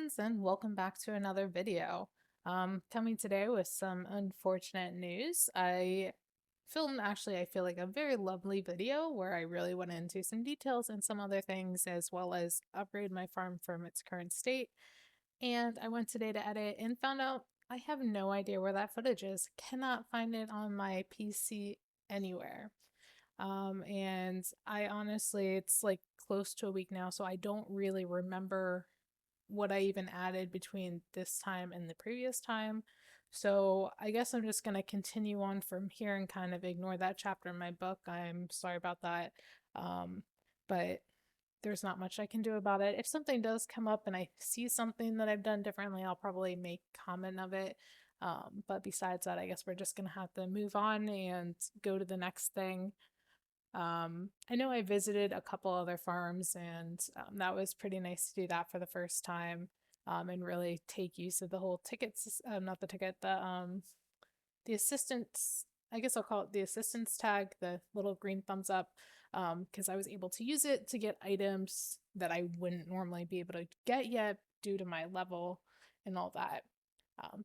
friends, and welcome back to another video. Coming today with some unfortunate news. I filmed I feel like a very lovely video where I really went into some details and some other things, as well as upgrade my farm from its current state. And I went today to edit and found out I have no idea where that footage is. Cannot find it on my PC anywhere. And I honestly, it's like close to a week now, so I don't really remember what I even added between this time and the previous time. So I guess I'm just going to continue on from here and kind of ignore that chapter in my book. I'm sorry about that. Um, but there's not much I can do about it. If something does come up and I see something that I've done differently, I'll probably make comment of it. But besides that, I guess we're just going to have to move on and go to the next thing. I know I visited a couple other farms, and that was pretty nice to do that for the first time, and really take use of the whole tickets, not the ticket, the assistance. I guess I'll call it the assistance tag, the little green thumbs up, because I was able to use it to get items that I wouldn't normally be able to get yet due to my level and all that.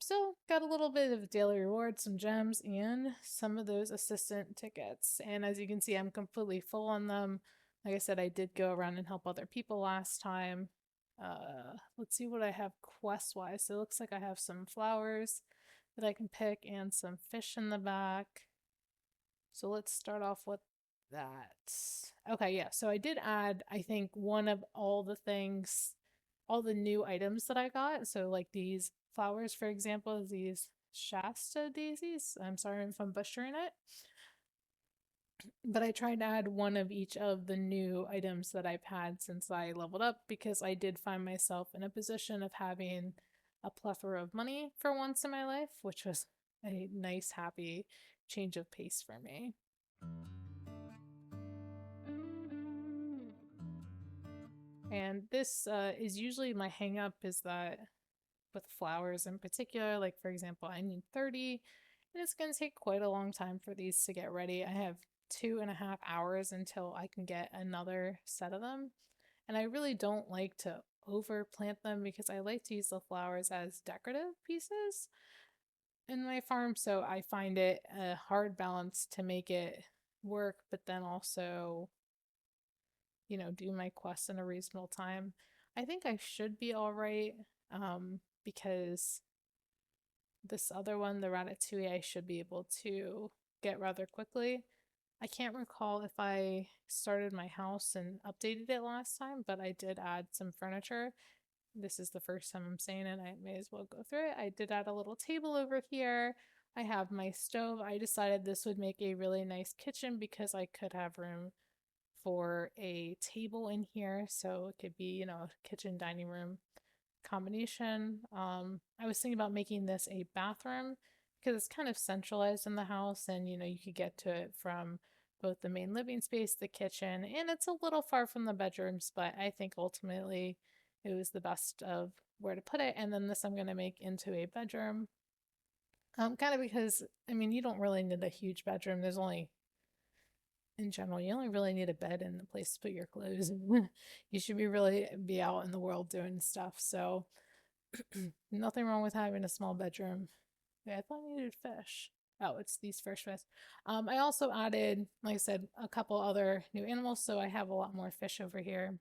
So got a little bit of daily rewards, some gems, and some of those assistant tickets. And as you can see, I'm completely full on them. Like I said, I did go around and help other people last time. Let's see what I have quest-wise. So it looks like I have some flowers that I can pick and some fish in the back. So let's start off with that. Okay, yeah. So I did add, I think, one of all the things, all the new items that I got. So like these flowers, for example, these Shasta daisies. I'm sorry if I'm butchering it. But I tried to add one of each of the new items that I've had since I leveled up, because I did find myself in a position of having a plethora of money for once in my life, which was a nice, happy change of pace for me. And this is usually my hang up, is that with flowers in particular, like for example, I need 30, and it's going to take quite a long time for these to get ready. I have 2.5 hours until I can get another set of them. And I really don't like to overplant them because I like to use the flowers as decorative pieces in my farm. So I find it a hard balance to make it work, but then also, do my quests in a reasonable time. I think I should be all right, because this other one, the Ratatouille, I should be able to get rather quickly. I can't recall if I started my house and updated it last time, but I did add some furniture. This is the first time I'm saying it. I may as well go through it. I did add a little table over here. I have my stove. I decided this would make a really nice kitchen because I could have room for a table in here. So it could be, kitchen dining room combination. I was thinking about making this a bathroom because it's kind of centralized in the house, and you could get to it from both the main living space, the kitchen, and it's a little far from the bedrooms, but I think ultimately it was the best of where to put it. And then this I'm going to make into a bedroom. Kind of because, I mean, you don't really need a huge bedroom. There's only, in general, you only really need a bed and a place to put your clothes. You should be out in the world doing stuff. So nothing wrong with having a small bedroom. Yeah, I thought I needed fish. Oh, it's these fish. I also added, like I said, a couple other new animals, so I have a lot more fish over here.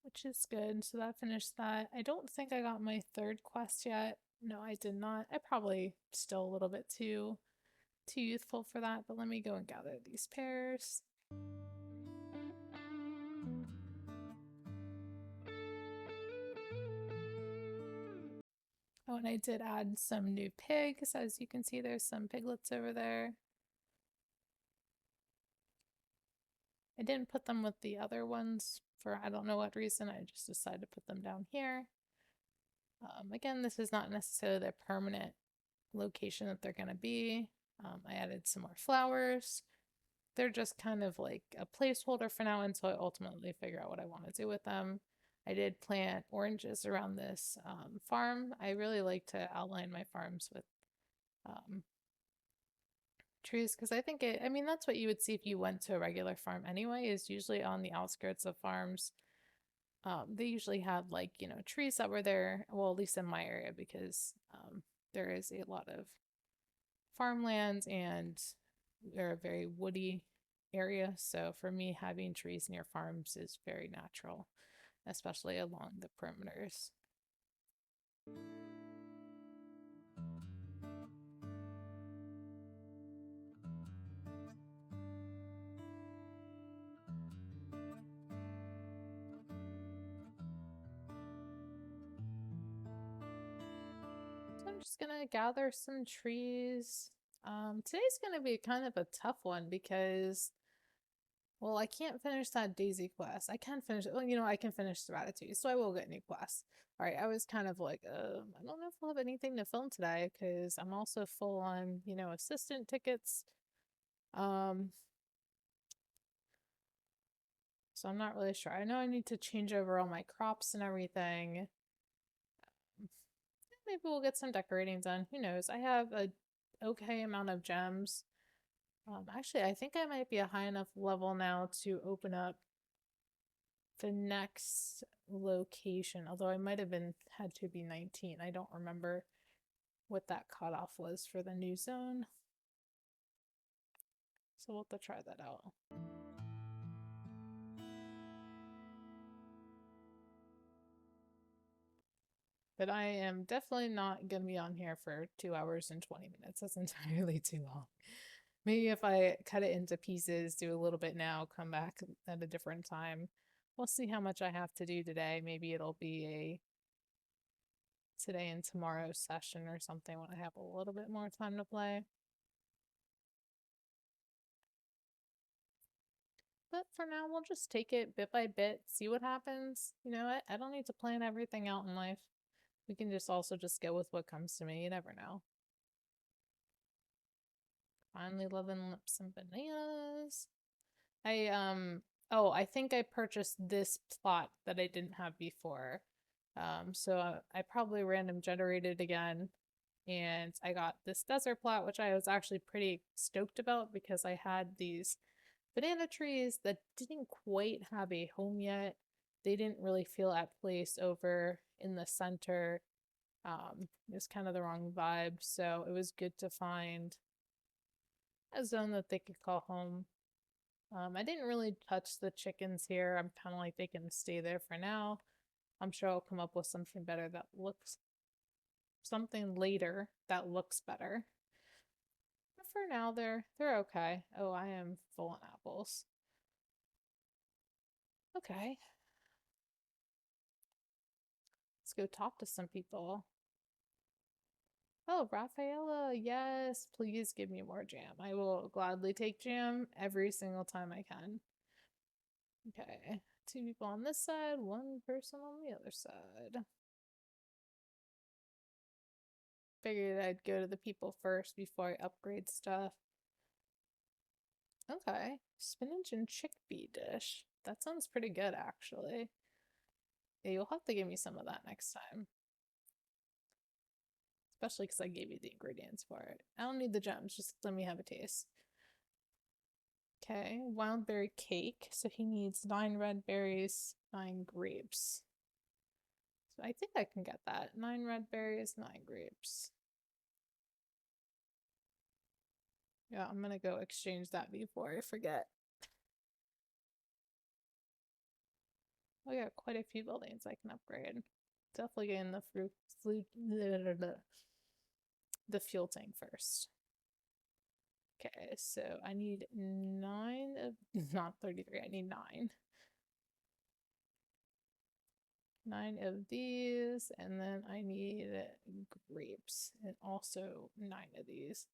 Which is good. So that finished that. I don't think I got my third quest yet. No, I did not. I probably still a little bit too youthful for that, but let me go and gather these pears. Oh, and I did add some new pigs. As you can see, there's some piglets over there. I didn't put them with the other ones for I don't know what reason. I just decided to put them down here. Again, this is not necessarily their permanent location that they're going to be. I added some more flowers. They're just kind of like a placeholder for now until I ultimately figure out what I want to do with them. I did plant oranges around this farm. I really like to outline my farms with trees because I think I mean, that's what you would see if you went to a regular farm anyway, is usually on the outskirts of farms. They usually have like, trees that were there, well, at least in my area, because there is a lot of farmlands and they're a very woody area. So for me, having trees near farms is very natural, especially along the perimeters. So I'm just gonna gather some trees. Today's gonna be kind of a tough one because, well, I can't finish that Daisy quest. I can finish it. Well, I can finish the Ratatouille, so I will get new quests. All right, I was kind of like, I don't know if I'll have anything to film today because I'm also full on, assistant tickets. Um, so I'm not really sure. I know I need to change over all my crops and everything. Maybe we'll get some decorating done. Who knows? I have a okay amount of gems. Actually, I think I might be a high enough level now to open up the next location, although I might have been had to be 19. I don't remember what that cutoff was for the new zone. So we'll have to try that out. But I am definitely not going to be on here for 2 hours and 20 minutes. That's entirely too long. Maybe if I cut it into pieces, do a little bit now, come back at a different time. We'll see how much I have to do today. Maybe it'll be a today and tomorrow session or something when I have a little bit more time to play. But for now, we'll just take it bit by bit, see what happens. I don't need to plan everything out in life. We can just also just go with what comes to me. You never know. Finally loving lips and bananas. I think I purchased this plot that I didn't have before. So I probably random generated again, and I got this desert plot, which I was actually pretty stoked about because I had these banana trees that didn't quite have a home yet. They didn't really feel at place over in the center. It was kind of the wrong vibe, so it was good to find a zone that they could call home. I didn't really touch the chickens here. I'm kind of like they can stay there for now. I'm sure I'll come up with something better that looks something later that looks better. But for now they're okay. Oh, I am full on apples. Okay. Let's go talk to some people. Oh, Rafaela, yes, please give me more jam. I will gladly take jam every single time I can. Okay, 2 people on this side, 1 person on the other side. Figured I'd go to the people first before I upgrade stuff. Okay, spinach and chickpea dish. That sounds pretty good, actually. Yeah, you'll have to give me some of that next time. Especially because I gave you the ingredients for it. I don't need the gems, just let me have a taste. Okay, wild berry cake. So he needs 9 red berries, 9 grapes. So I think I can get that. 9 red berries, 9 grapes. Yeah, I'm gonna go exchange that before I forget. I got quite a few buildings I can upgrade. Definitely getting the the fuel tank first. Okay, so I need 9 of, not 33, I need 9. 9 of these, and then I need grapes, and also 9 of these.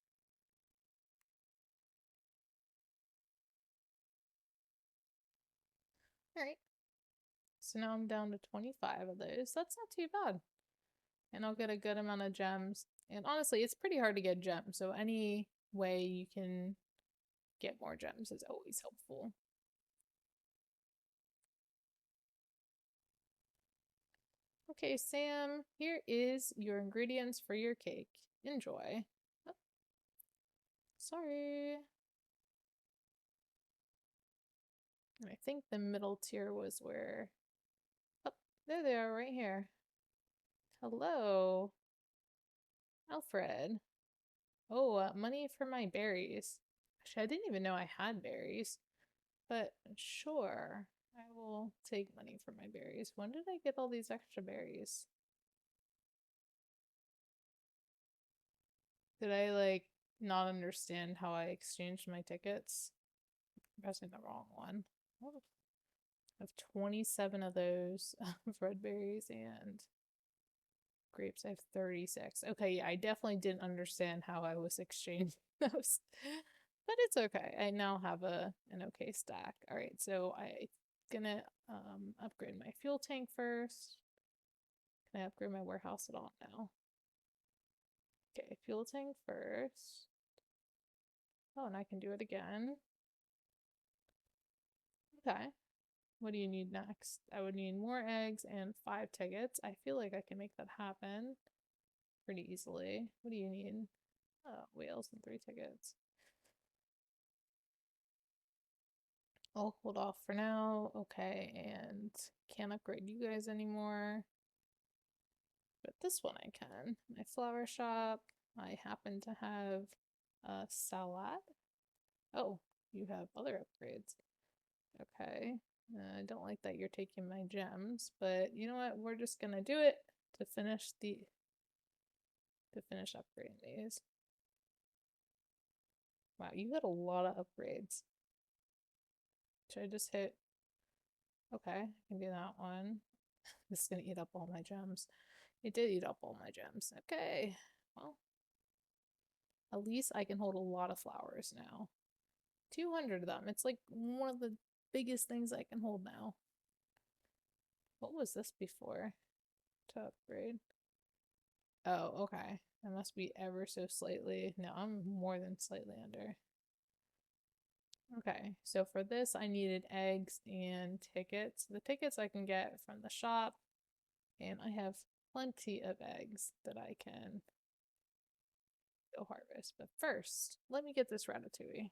Alright, so now I'm down to 25 of those. That's not too bad. And I'll get a good amount of gems. And honestly, it's pretty hard to get gems, so any way you can get more gems is always helpful. Okay, Sam, here is your ingredients for your cake. Enjoy. Sorry. And I think the middle tier was where... Oh, there they are right here. Hello, Alfred. Oh, money for my berries. Actually, I didn't even know I had berries. But sure, I will take money for my berries. When did I get all these extra berries? Did I, like, not understand how I exchanged my tickets? I'm pressing the wrong one. Oh, I have 27 of those red berries and grapes. I have 36. Okay, yeah, I definitely didn't understand how I was exchanging those. But it's okay. I now have an okay stack. All right, so I'm gonna upgrade my fuel tank first. Can I upgrade my warehouse at all now? Okay, fuel tank first. Oh, and I can do it again. Okay. What do you need next? I would need more eggs and 5 tickets. I feel like I can make that happen pretty easily. What do you need? Oh, whales and 3 tickets. I'll hold off for now. Okay, and can't upgrade you guys anymore. But this one I can. My flower shop. I happen to have a salad. Oh, you have other upgrades. Okay. I don't like that you're taking my gems, but you know what? We're just gonna do it to finish upgrading these. Wow, you got a lot of upgrades. Should I just hit? Okay, I can do that one. This is gonna eat up all my gems. It did eat up all my gems. Okay, well, at least I can hold a lot of flowers now. 200 of them. It's like one of the biggest things I can hold now. What was this before to upgrade? Oh, okay. I must be ever so slightly. No, I'm more than slightly under. Okay, so for this, I needed eggs and tickets. The tickets I can get from the shop, and I have plenty of eggs that I can go harvest. But first, let me get this ratatouille.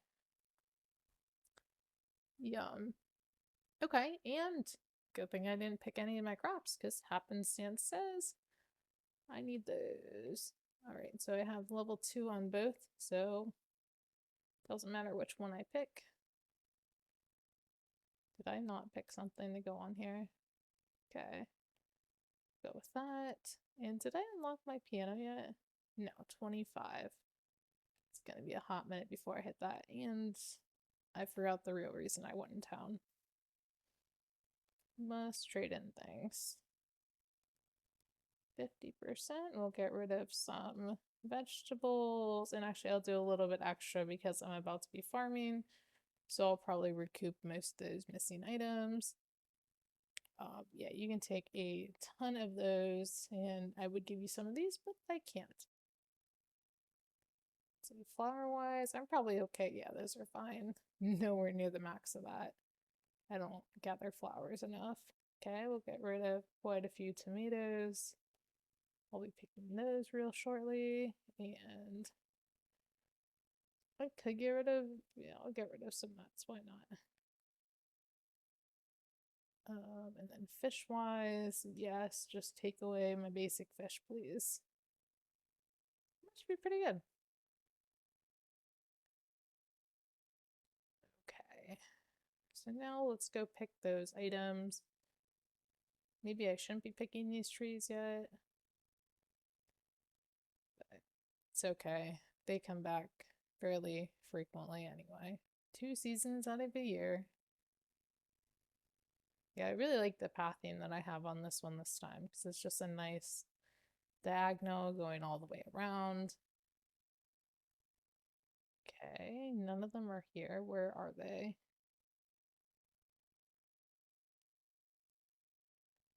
Yum. Okay, and good thing I didn't pick any of my crops, because happenstance says I need those. Alright, so I have level 2 on both, so doesn't matter which one I pick. Did I not pick something to go on here? Okay. Go with that. And did I unlock my piano yet? No, 25. It's gonna be a hot minute before I hit that. And I forgot the real reason I went in town. Must trade in things. 50%. We'll get rid of some vegetables. And actually, I'll do a little bit extra because I'm about to be farming. So I'll probably recoup most of those missing items. Yeah, you can take a ton of those, and I would give you some of these, but I can't. So flower-wise, I'm probably okay. Yeah, those are fine. Nowhere near the max of that. I don't gather flowers enough. Okay, we'll get rid of quite a few tomatoes. I'll be picking those real shortly, and I could get rid of, yeah, I'll get rid of some nuts. Why not? And then fish-wise, yes, just take away my basic fish, please. That should be pretty good. Okay, so now let's go pick those items. Maybe I shouldn't be picking these trees yet. But it's okay. They come back fairly frequently anyway. 2 seasons out of a year. Yeah, I really like the pathing that I have on this one this time because it's just a nice diagonal going all the way around. Okay, none of them are here. Where are they?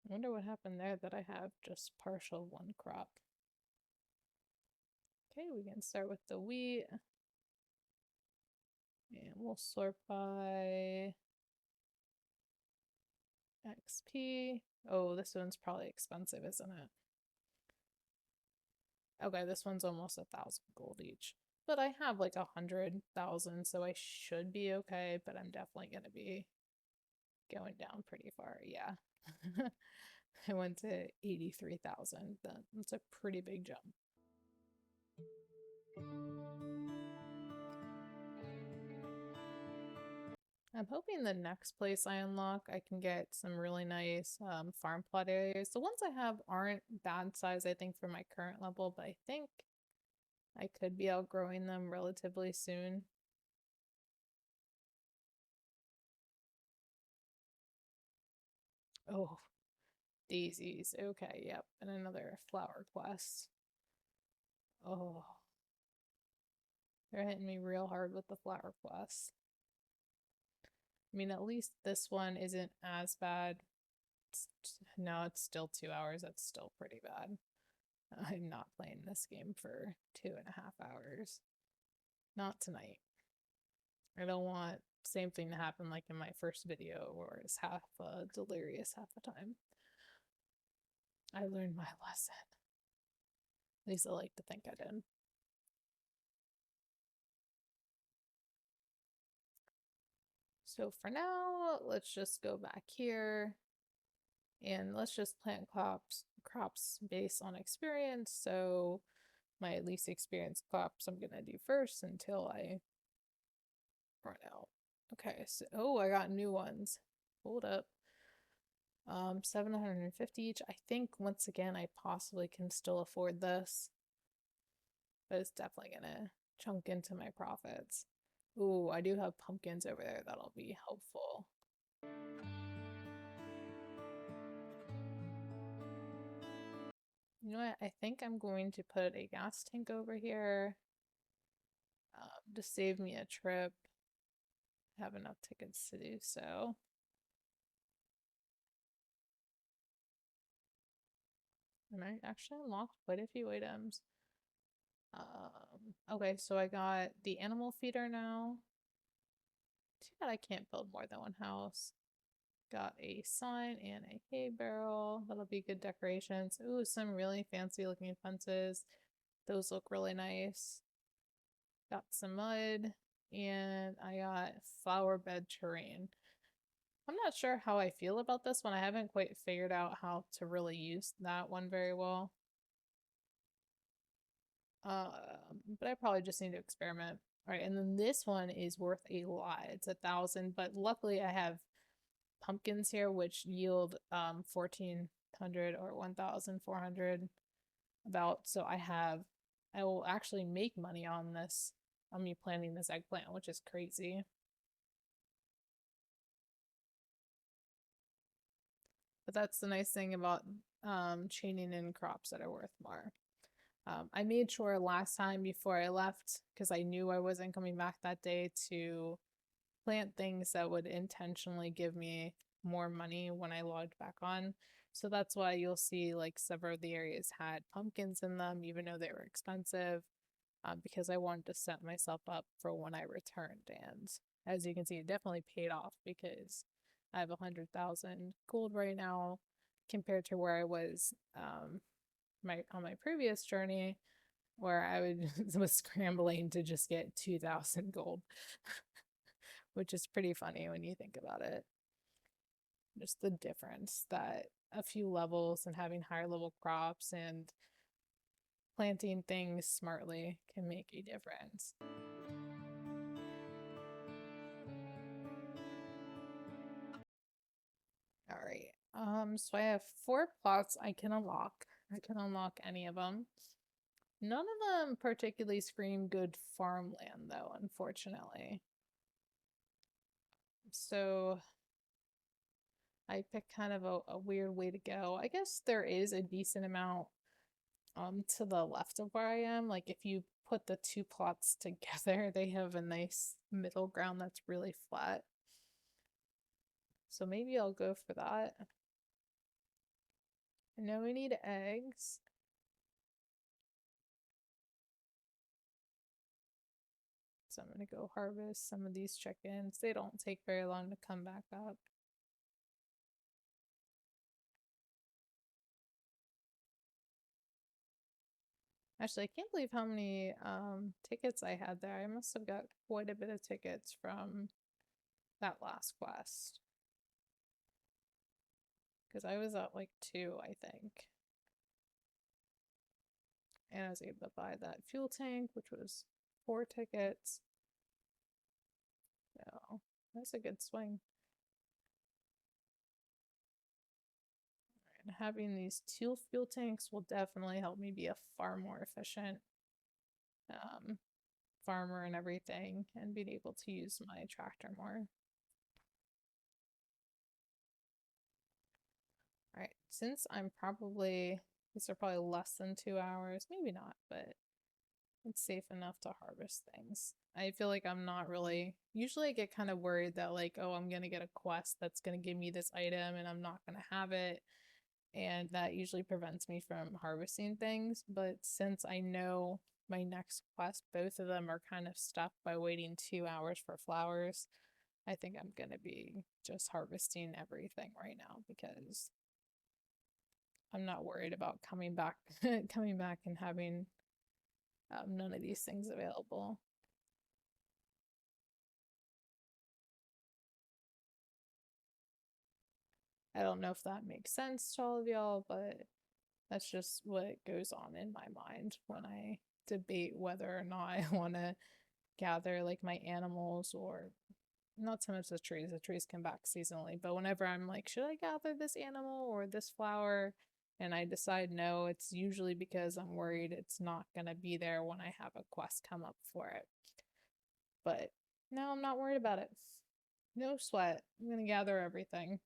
I wonder what happened there that I have just partial one crop. Okay, we can start with the wheat. And we'll sort by XP. Oh, this one's probably expensive, isn't it? Okay, this one's almost 1,000 gold each. but I have like 100,000, so I should be okay, but I'm definitely gonna be going down pretty far. Yeah. I went to 83,000. That's a pretty big jump. I'm hoping the next place I unlock, I can get some really nice farm plot areas. The ones I have aren't bad size, I think, for my current level, but I think I could be outgrowing them relatively soon. Oh, daisies. Okay, yep. And another flower quest. Oh, they're hitting me real hard with the flower quests. I mean, at least this one isn't as bad. No, it's still 2 hours. That's still pretty bad. I'm not playing this game for 2.5 hours. Not tonight. I don't want same thing to happen like in my first video where it's half delirious half the time. I learned my lesson. At least I like to think I did. So for now, let's just go back here and let's just plant crops based on experience. So my least experienced crops I'm gonna do first until I run out. Okay, so oh, I got new ones. Hold up. 750 each. I think once again I possibly can still afford this, but it's definitely gonna chunk into my profits. Ooh, I do have pumpkins over there that'll be helpful. You know what? I think I'm going to put a gas tank over here to save me a trip. I have enough tickets to do so. And I actually unlocked quite a few items. Okay, so I got the animal feeder now. Too bad I can't build more than one house. Got a sign and a hay barrel. That'll be good decorations. Ooh, some really fancy looking fences. Those look really nice. Got some mud and I got flower bed terrain. I'm not sure how I feel about this one. I haven't quite figured out how to really use that one very well. But I probably just need to experiment. All right, and then this one is worth a lot. It's 1,000, but luckily I have pumpkins here which yield 1,400 or 1,400 about. So I will actually make money on this, on me planting this eggplant, which is crazy. But that's the nice thing about chaining in crops that are worth more. I made sure last time before I left, because I knew I wasn't coming back that day, to plant things that would intentionally give me more money when I logged back on. So that's why you'll see like several of the areas had pumpkins in them, even though they were expensive, because I wanted to set myself up for when I returned. And as you can see, it definitely paid off because I have 100,000 gold right now compared to where I was on my previous journey where was scrambling to just get 2,000 gold, which is pretty funny when you think about it. Just the difference that a few levels and having higher level crops and planting things smartly can make a difference. All right. So I have 4 plots I can unlock. I can unlock any of them. None of them particularly scream good farmland, though, unfortunately. So I picked kind of a weird way to go. I guess there is a decent amount to the left of where I am. Like if you put the 2 plots together, they have a nice middle ground that's really flat. So maybe I'll go for that. I know we need eggs. So I'm gonna go harvest some of these chickens. They don't take very long to come back up. Actually, I can't believe how many tickets I had there. I must have got quite a bit of tickets from that last quest. Because I was at like 2, I think. And I was able to buy that fuel tank, which was 4 tickets. So that's a good swing. And having these 2 fuel tanks will definitely help me be a far more efficient um, farmer and everything, and being able to use my tractor more. All right, since these are probably less than 2 hours, maybe not, but it's safe enough to harvest things. I feel like I'm not really, usually I get kind of worried that like, oh, I'm gonna get a quest that's gonna give me this item and I'm not gonna have it. And that usually prevents me from harvesting things. But since I know my next quest, both of them are kind of stuck by waiting 2 hours for flowers, I think I'm gonna be just harvesting everything right now because I'm not worried about coming back coming back and having none of these things available. I don't know if that makes sense to all of y'all, but that's just what goes on in my mind when I debate whether or not I want to gather like my animals, or not so much the trees. The trees come back seasonally, but whenever I'm like, should I gather this animal or this flower? And I decide no, it's usually because I'm worried it's not going to be there when I have a quest come up for it. But no, I'm not worried about it. No sweat. I'm going to gather everything.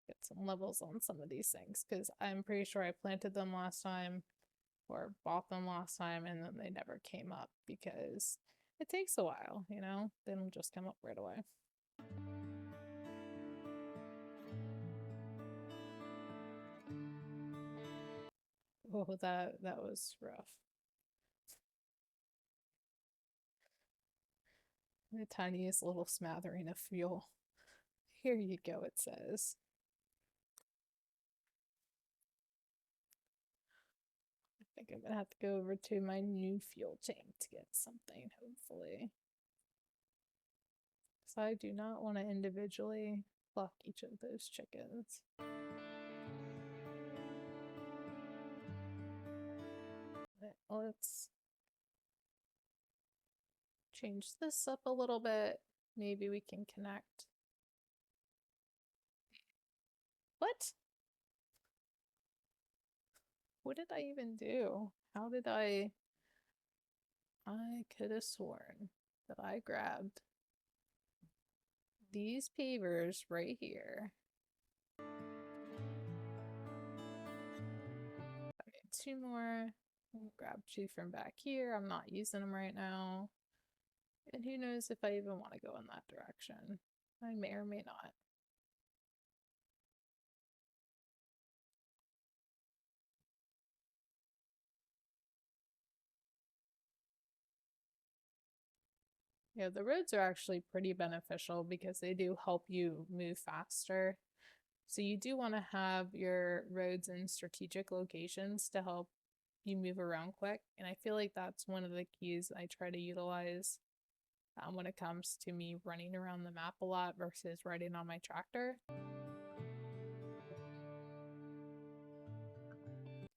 Get some levels on some of these things because I'm pretty sure I planted them last time or bought them last time and then they never came up because it takes a while, you know? They don't just come up right away. Oh, that was rough. The tiniest little smattering of fuel. Here you go, it says. I think I'm gonna have to go over to my new fuel tank to get something, hopefully. Because I do not want to individually pluck each of those chickens. Let's change this up a little bit. Maybe we can connect. What? What did I even do? How did I could have sworn that I grabbed these pavers right here. Okay, 2 more. I'll grab 2 from back here. I'm not using them right now. And who knows if I even want to go in that direction. I may or may not. Yeah, the roads are actually pretty beneficial because they do help you move faster. So you do want to have your roads in strategic locations to help you move around quick. And I feel like that's one of the keys I try to utilize when it comes to me running around the map a lot versus riding on my tractor.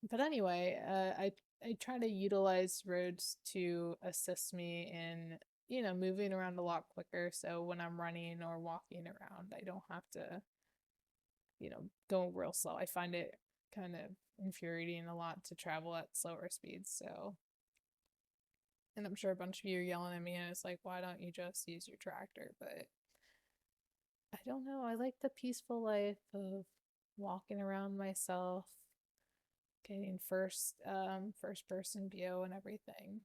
But anyway, I try to utilize roads to assist me in, you know, moving around a lot quicker. So when I'm running or walking around, I don't have to, you know, go real slow. I find it kind of infuriating a lot to travel at slower speeds. So, and I'm sure a bunch of you are yelling at me and it's like, why don't you just use your tractor? But I don't know. I like the peaceful life of walking around myself, getting first person view and everything.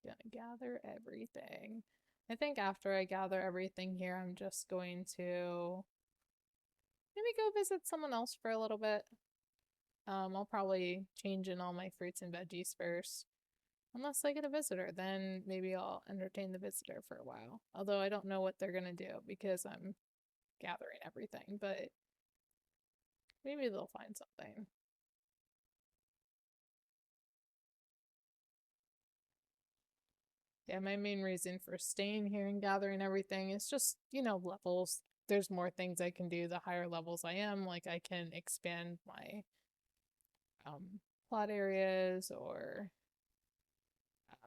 Gonna gather everything. I think after I gather everything here, I'm just going to maybe go visit someone else for a little bit. I'll probably change in all my fruits and veggies first. Unless I get a visitor, then maybe I'll entertain the visitor for a while. Although I don't know what they're gonna do because I'm gathering everything, but maybe they'll find something. Yeah, my main reason for staying here and gathering everything is just, levels. There's more things I can do the higher levels I am. Like I can expand my plot areas, or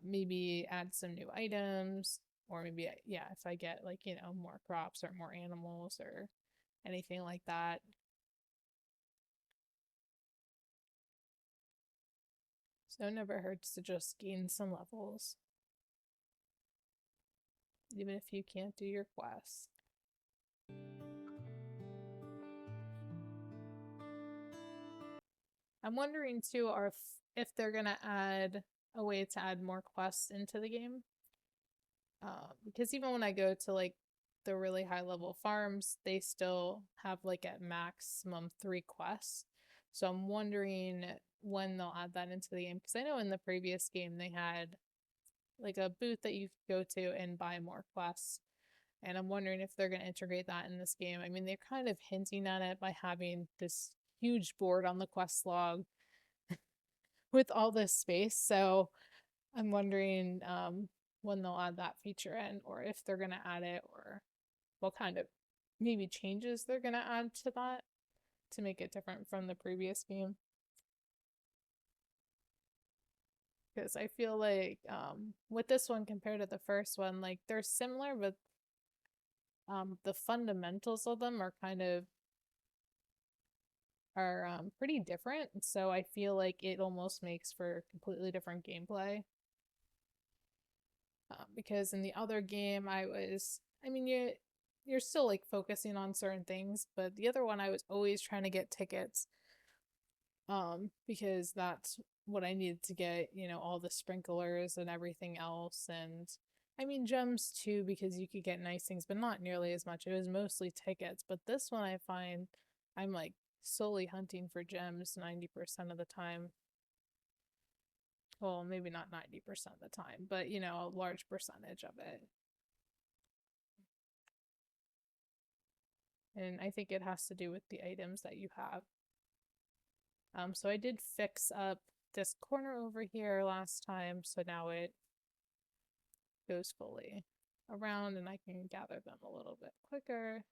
maybe add some new items, or maybe, yeah, if I get like, more crops or more animals or anything like that. So it never hurts to just gain some levels, even if you can't do your quests. I'm wondering too, if they're gonna add a way to add more quests into the game. Because even when I go to like the really high level farms, they still have like at maximum 3 quests. So I'm wondering when they'll add that into the game. Because I know in the previous game they had like a booth that you could go to and buy more quests. And I'm wondering if they're going to integrate that in this game. I mean, they're kind of hinting at it by having this huge board on the quest log with all this space. So I'm wondering when they'll add that feature in, or if they're going to add it, or what kind of maybe changes they're going to add to that to make it different from the previous game. Because I feel like with this one compared to the first one, like they're similar, but the fundamentals of them are pretty different. So I feel like it almost makes for completely different gameplay. Because in the other game, I mean, you're still like focusing on certain things, but the other one, I was always trying to get tickets, because that's what I needed to get, all the sprinklers and everything else, and I mean gems too, because you could get nice things, but not nearly as much. It was mostly tickets, but this one I find I'm like solely hunting for gems 90% of the time. Well, maybe not 90% of the time, but a large percentage of it. And I think it has to do with the items that you have. So I did fix up this corner over here last time, so now it goes fully around and I can gather them a little bit quicker.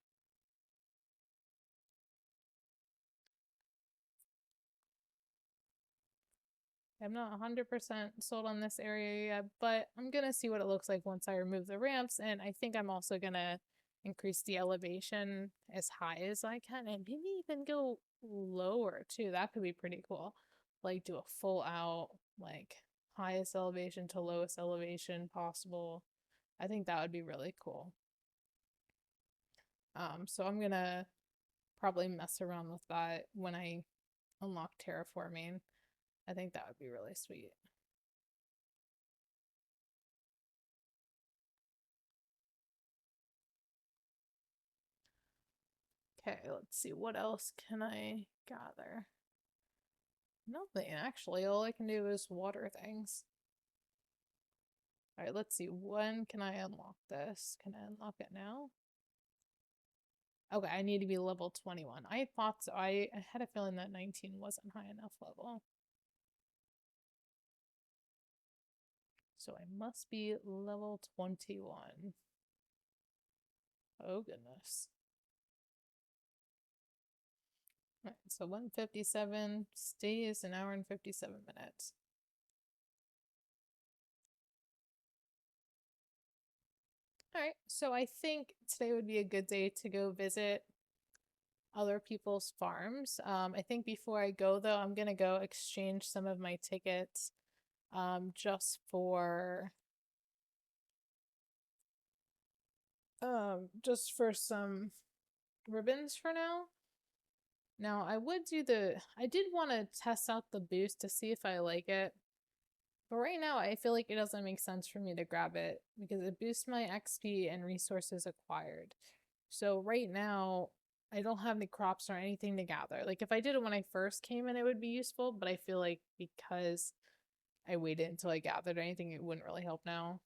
I'm not 100% sold on this area yet, but I'm gonna see what it looks like once I remove the ramps, and I think I'm also gonna increase the elevation as high as I can, and maybe even go lower too. That could be pretty cool. Like do a full out, like highest elevation to lowest elevation possible. I think that would be really cool. So I'm gonna probably mess around with that when I unlock terraforming. I think that would be really sweet. Okay, let's see. What else can I gather? Nothing, actually. All I can do is water things. Alright, let's see. When can I unlock this? Can I unlock it now? Okay, I need to be level 21. I thought so. I had a feeling that 19 wasn't high enough level. So I must be level 21. Oh, goodness. Alright, so 157 stays an hour and 57 minutes. Alright, so I think today would be a good day to go visit other people's farms. I think before I go though, I'm gonna go exchange some of my tickets just for some ribbons for now. Now I did want to test out the boost to see if I like it. But right now I feel like it doesn't make sense for me to grab it because it boosts my XP and resources acquired. So right now I don't have any crops or anything to gather. Like if I did it when I first came in, it would be useful, but I feel like because I waited until I gathered anything, it wouldn't really help now.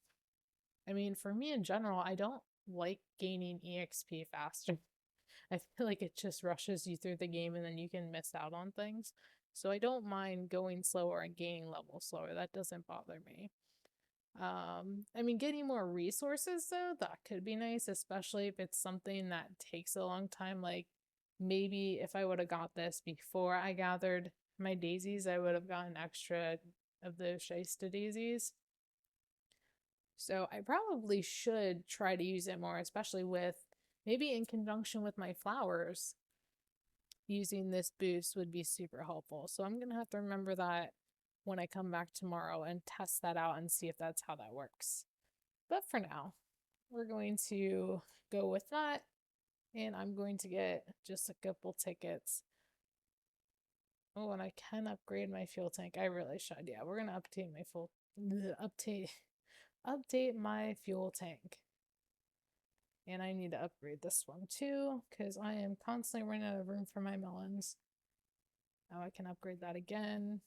I mean, for me in general, I don't like gaining EXP faster. I feel like it just rushes you through the game and then you can miss out on things. So I don't mind going slower and gaining levels slower. That doesn't bother me. I mean, getting more resources though, that could be nice, especially if it's something that takes a long time. Like maybe if I would have got this before I gathered my daisies, I would have gotten extra of those Shysta daisies. So I probably should try to use it more, especially with maybe in conjunction with my flowers. Using this boost would be super helpful. So I'm gonna have to remember that when I come back tomorrow and test that out and see if that's how that works. But for now, we're going to go with that, and I'm going to get just a couple tickets. Oh, and I can upgrade my fuel tank. I really should. Yeah, we're gonna update my full update my fuel tank. And I need to upgrade this one too, because I am constantly running out of room for my melons. Now I can upgrade that again,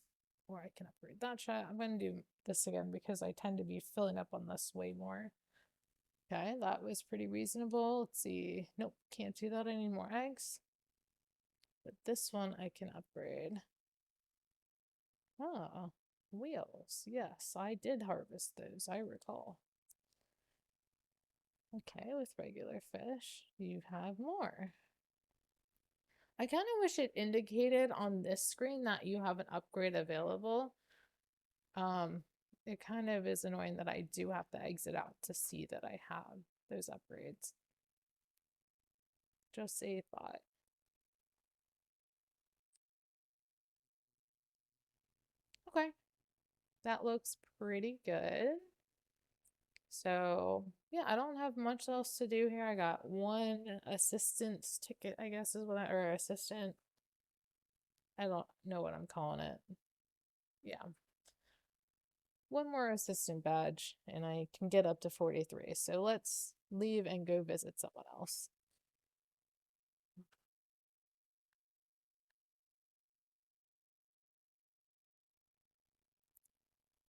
or I can upgrade that shot. I'm going to do this again because I tend to be filling up on this way more. Okay, that was pretty reasonable. Let's see. Nope, can't do that anymore. Eggs. But this one I can upgrade. Oh, wheels. Yes, I did harvest those, I recall. Okay, with regular fish, you have more. I kind of wish it indicated on this screen that you have an upgrade available. It kind of is annoying that I do have to exit out to see that I have those upgrades. Just a thought. Okay, that looks pretty good. So, yeah, I don't have much else to do here. I got one assistant's ticket, I guess is what or assistant. I don't know what I'm calling it. Yeah. One more assistant badge, and I can get up to 43. So let's leave and go visit someone else.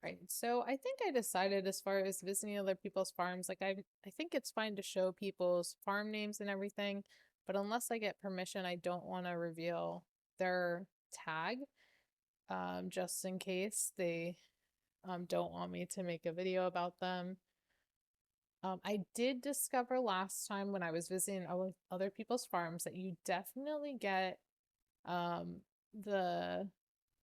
Right. So I think I decided as far as visiting other people's farms, like I think it's fine to show people's farm names and everything, but unless I get permission, I don't want to reveal their tag, just in case they don't want me to make a video about them. I did discover last time when I was visiting other people's farms that you definitely get the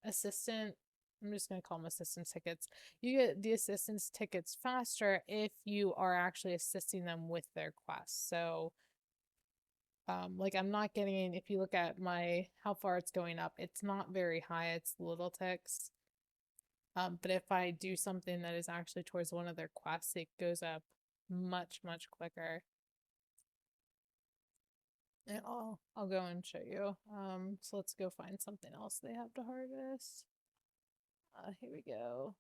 assistant, I'm just going to call them assistance tickets. You get the assistance tickets faster if you are actually assisting them with their quests. So, like I'm not getting, if you look at my, how far it's going up, it's not very high, it's little ticks. But if I do something that is actually towards one of their quests, it goes up much, much quicker. And I'll go and show you. So let's go find something else they have to harvest. Here we go.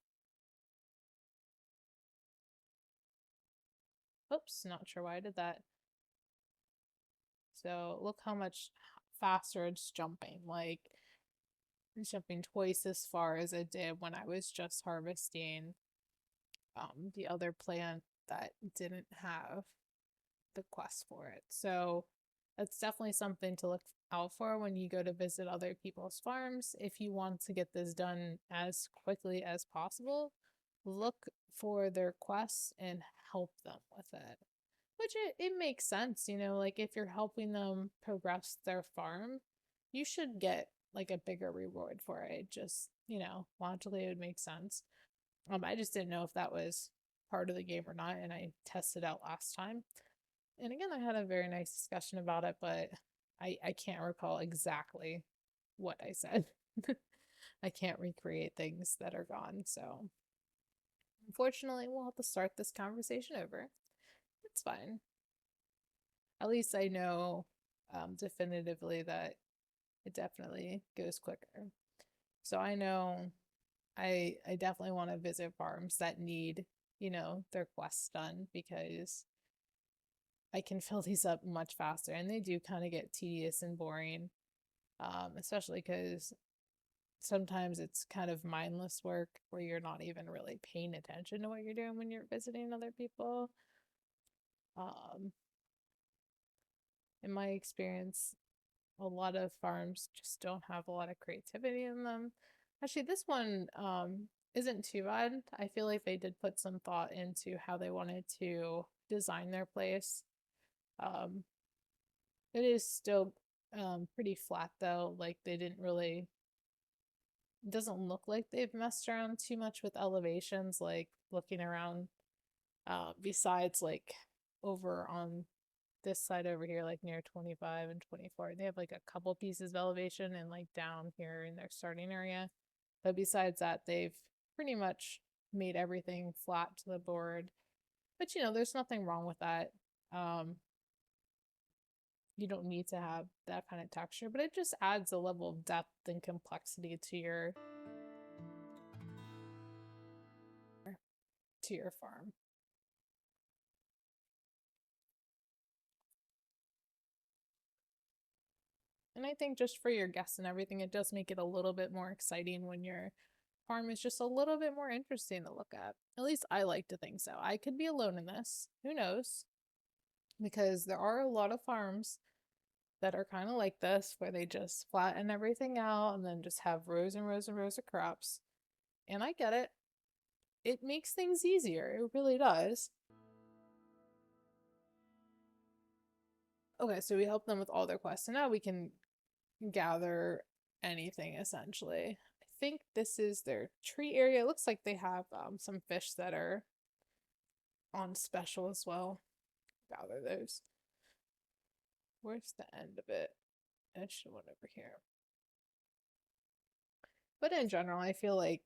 Oops, not sure why I did that. So look how much faster it's jumping. Like it's jumping twice as far as it did when I was just harvesting the other plant that didn't have the quest for it. So that's definitely something to look out for when you go to visit other people's farms. If you want to get this done as quickly as possible, look for their quests and help them with it. Which it makes sense, you know, like if you're helping them progress their farm, you should get like a bigger reward for it. Just, you know, logically it would make sense. I just didn't know if that was part of the game or not, and I tested out last time. And again, I had a very nice discussion about it, but I can't recall exactly what I said. I can't recreate things that are gone, so unfortunately, we'll have to start this conversation over. It's fine. At least I know definitively that it definitely goes quicker. So I know I definitely want to visit farms that need, you know, their quests done because I can fill these up much faster and they do kind of get tedious and boring. Especially because sometimes it's kind of mindless work where you're not even really paying attention to what you're doing when you're visiting other people. Um, in my experience, a lot of farms just don't have a lot of creativity in them. Actually, this one isn't too bad. I feel like they did put some thought into how they wanted to design their place. Um, it is still pretty flat though. Like they didn't really, it doesn't look like they've messed around too much with elevations, like looking around besides like over on this side over here, like near 25 and 24. They have like a couple pieces of elevation and like down here in their starting area. But besides that, they've pretty much made everything flat to the board. But you know, there's nothing wrong with that. Um, you don't need to have that kind of texture, but it just adds a level of depth and complexity to your farm. And I think just for your guests and everything, it does make it a little bit more exciting when your farm is just a little bit more interesting to look at. At least I like to think so. I could be alone in this. Who knows? Because there are a lot of farms that are kind of like this, where they just flatten everything out and then just have rows and rows and rows of crops. And I get it. It makes things easier. It really does. Okay, so we help them with all their quests, and now we can gather anything essentially. I think this is their tree area. It looks like they have some fish that are on special as well. Gather those. Where's the end of it? It should one over here. But in general, I feel like,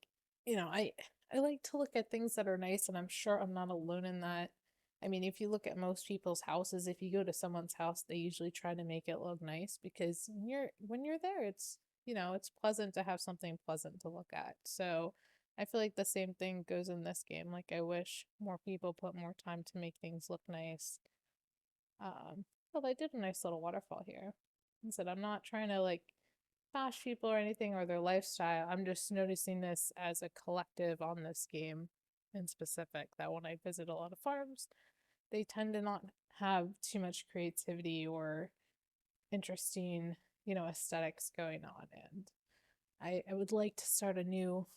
you know, I like to look at things that are nice, and I'm sure I'm not alone in that. I mean, if you look at most people's houses, if you go to someone's house, they usually try to make it look nice because when you're there, it's, you know, it's pleasant to have something pleasant to look at. So I feel like the same thing goes in this game. Like I wish more people put more time to make things look nice. Well, I did a nice little waterfall here. I said I'm not trying to like bash people or anything or their lifestyle. I'm just noticing this as a collective on this game in specific, that when I visit a lot of farms, they tend to not have too much creativity or interesting, you know, aesthetics going on. And I would like to start a new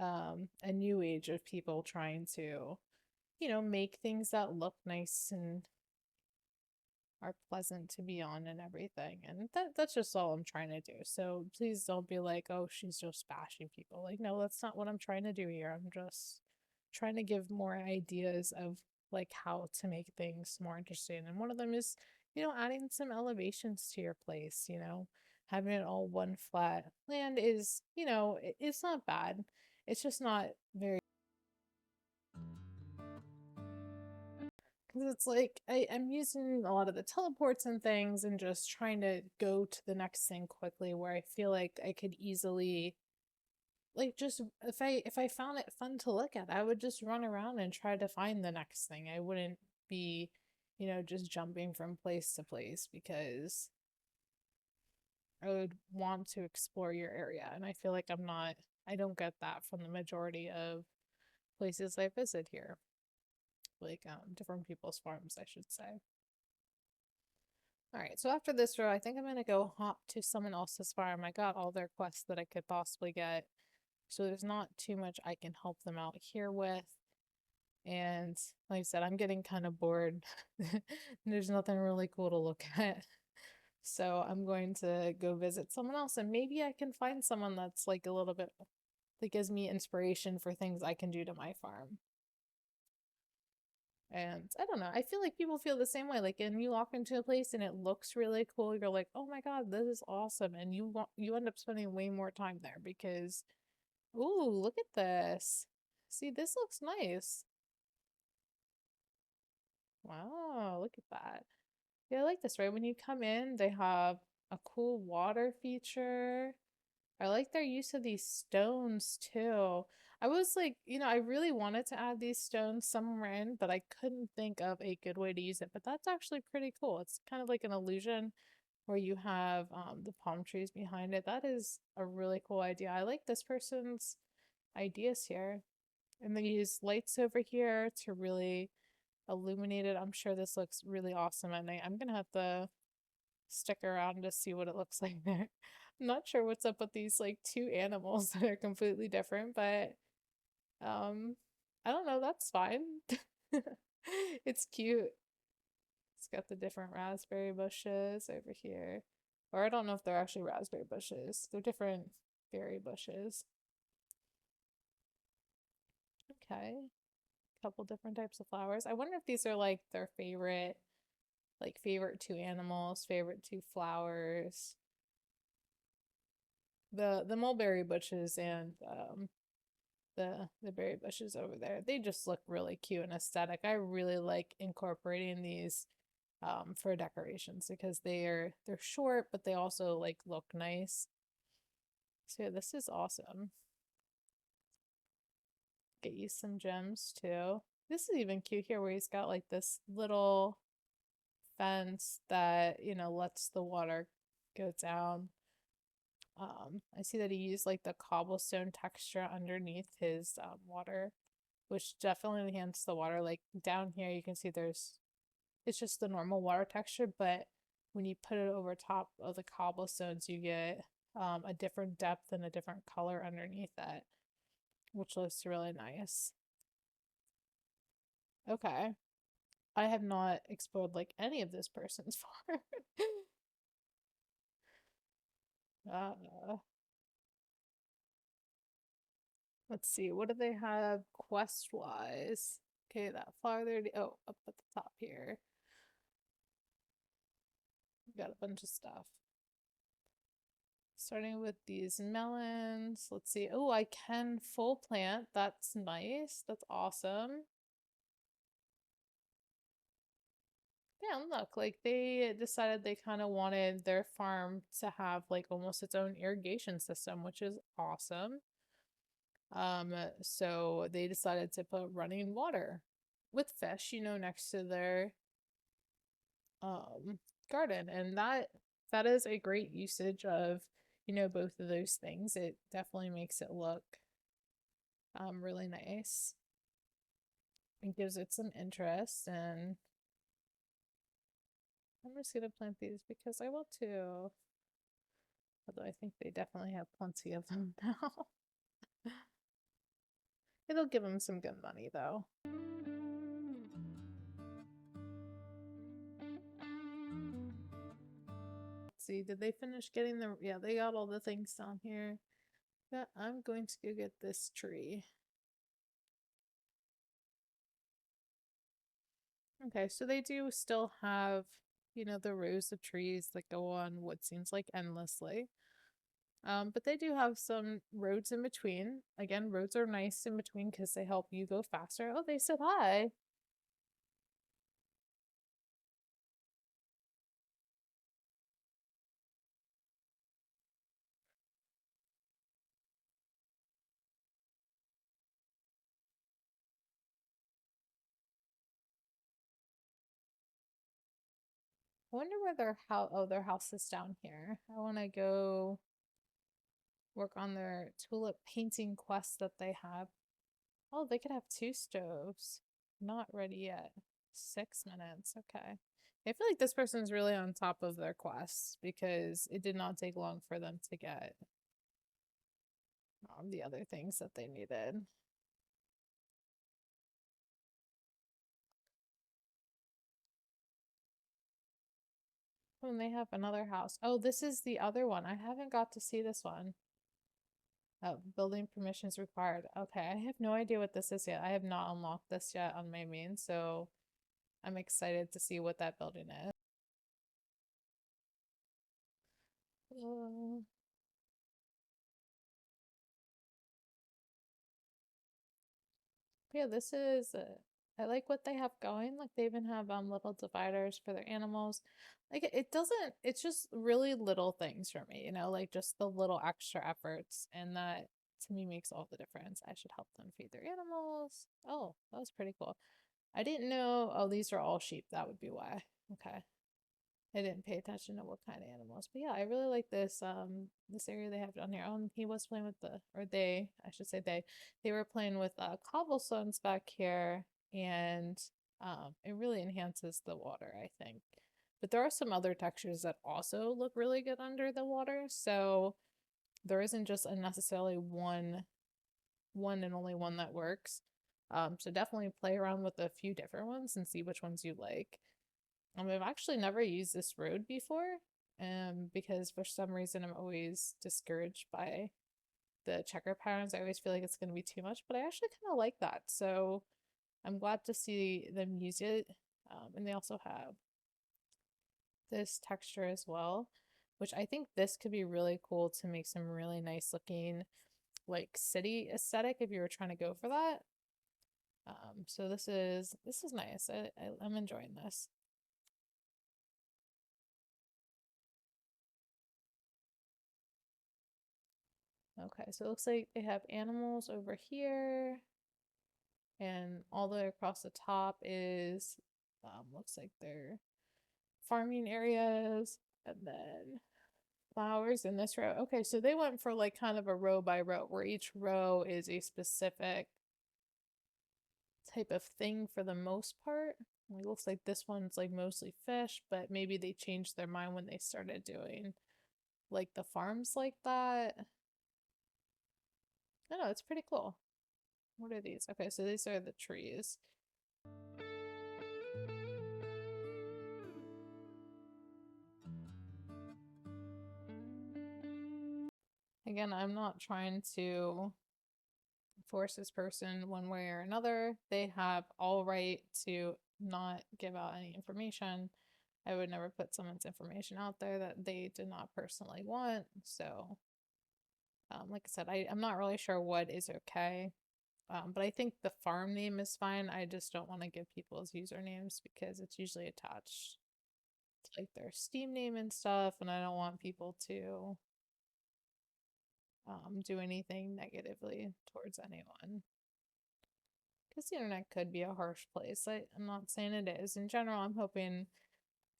age of people trying to, you know, make things that look nice and are pleasant to be on and everything. And that's just all I'm trying to do. So please don't be like, oh, she's just bashing people. Like, no, that's not what I'm trying to do here. I'm just trying to give more ideas of like how to make things more interesting. And one of them is, you know, adding some elevations to your place, you know, having it all one flat land is, you know, it's not bad. It's just not very, because it's like I'm using a lot of the teleports and things and just trying to go to the next thing quickly, where I feel like I could easily like just if I found it fun to look at, I would just run around and try to find the next thing. I wouldn't be, you know, just jumping from place to place because I would want to explore your area. And I feel like I don't get that from the majority of places I visit here. Like different people's farms, I should say. All right, so after this row, I think I'm gonna go hop to someone else's farm. I got all their quests that I could possibly get, so there's not too much I can help them out here with. And like I said, I'm getting kind of bored. There's nothing really cool to look at. So I'm going to go visit someone else, and maybe I can find someone that's like a little bit that gives me inspiration for things I can do to my farm. And I don't know, I feel like people feel the same way. Like, and you walk into a place and it looks really cool, you're like, oh my God, this is awesome. And you end up spending way more time there because, ooh, look at this. See, this looks nice. Wow, look at that. Yeah, I like this, right? When you come in, they have a cool water feature. I like their use of these stones too. I was like, you know, I really wanted to add these stones somewhere in, but I couldn't think of a good way to use it. But that's actually pretty cool. It's kind of like an illusion where you have the palm trees behind it. That is a really cool idea. I like this person's ideas here. And they use lights over here to really illuminated. I'm sure this looks really awesome at night. I'm gonna have to stick around to see what it looks like there. I'm not sure what's up with these like two animals that are completely different, but um I don't know, that's fine. It's cute. It's got the different raspberry bushes over here. Or I don't know if they're actually raspberry bushes. They're different berry bushes. Okay. Couple different types of flowers. I wonder if these are like their favorite two animals, favorite two flowers. The mulberry bushes and the berry bushes over there. They just look really cute and aesthetic. I really like incorporating these for decorations because they're short, but they also like look nice. So yeah, this is awesome. Get you some gems too. This is even cute here where he's got like this little fence that, lets the water go down. I see that he used like the cobblestone texture underneath his water, which definitely enhances the water. Like down here, you can see it's just the normal water texture, but when you put it over top of the cobblestones, you get a different depth and a different color underneath it, which looks really nice. Okay. I have not explored like any of this person's farm. uh, let's see, what do they have quest-wise? Okay, that flower there. Oh, up at the top here. We got a bunch of stuff. Starting with these melons. Let's see. Oh, I can full plant. That's nice. That's awesome. Yeah, and look, like they decided they kind of wanted their farm to have like almost its own irrigation system, which is awesome. So they decided to put running water with fish, next to their um garden, and that is a great usage of, both of those things. It definitely makes it look really nice. It gives it some interest, and I'm just gonna plant these because I want to. Although I think they definitely have plenty of them now. It'll give them some good money though. Let's see, did they finish getting the, yeah, they got all the things down here. Yeah, I'm going to go get this tree. Okay, so they do still have, the rows of trees that go on what seems like endlessly. But they do have some roads in between. Again, roads are nice in between because they help you go faster. Oh, they said hi. I wonder where their house, oh, their house is down here. I want to go work on their tulip painting quest that they have. Oh, they could have two stoves. Not ready yet. 6 minutes. Okay. I feel like this person's really on top of their quests because it did not take long for them to get the other things that they needed. Oh, and they have another house. Oh, this is the other one. I haven't got to see this one. Oh, building permissions required. Okay, I have no idea what this is yet. I have not unlocked this yet on my main, so I'm excited to see what that building is. Uh, yeah, this is. I like what they have going. Like they even have little dividers for their animals. Like it doesn't. It's just really little things for me, like just the little extra efforts, and that to me makes all the difference. I should help them feed their animals. Oh, that was pretty cool. I didn't know. Oh, these are all sheep. That would be why. Okay. I didn't pay attention to what kind of animals. But yeah, I really like this area they have down here. He was playing with I should say they were playing with cobblestones back here, and It really enhances the water, I think. But there are some other textures that also look really good under the water, so there isn't just a necessarily one and only one that works. So definitely play around with a few different ones and see which ones you like. I've actually never used this road before, because for some reason I'm always discouraged by the checker patterns. I always feel like it's going to be too much, but I actually kind of like that. So I'm glad to see them use it. And they also have this texture as well, which I think this could be really cool to make some really nice looking like city aesthetic if you were trying to go for that. So this is nice. I'm enjoying this. Okay, so it looks like they have animals over here, and all the way across the top is looks like they're farming areas, and then flowers in this row. Okay, so they went for like kind of a row by row, where each row is a specific type of thing for the most part. It looks like this one's like mostly fish, but maybe they changed their mind when they started doing like the farms like that. I don't know, it's pretty cool. What are these? Okay, so these are the trees. Again, I'm not trying to force this person one way or another. They have all right to not give out any information. I would never put someone's information out there that they did not personally want. So, like I said, I'm not really sure what is okay. But I think the farm name is fine. I just don't want to give people's usernames because it's usually attached to like their Steam name and stuff, and I don't want people to do anything negatively towards anyone. Because the internet could be a harsh place. I'm not saying it is. In general, I'm hoping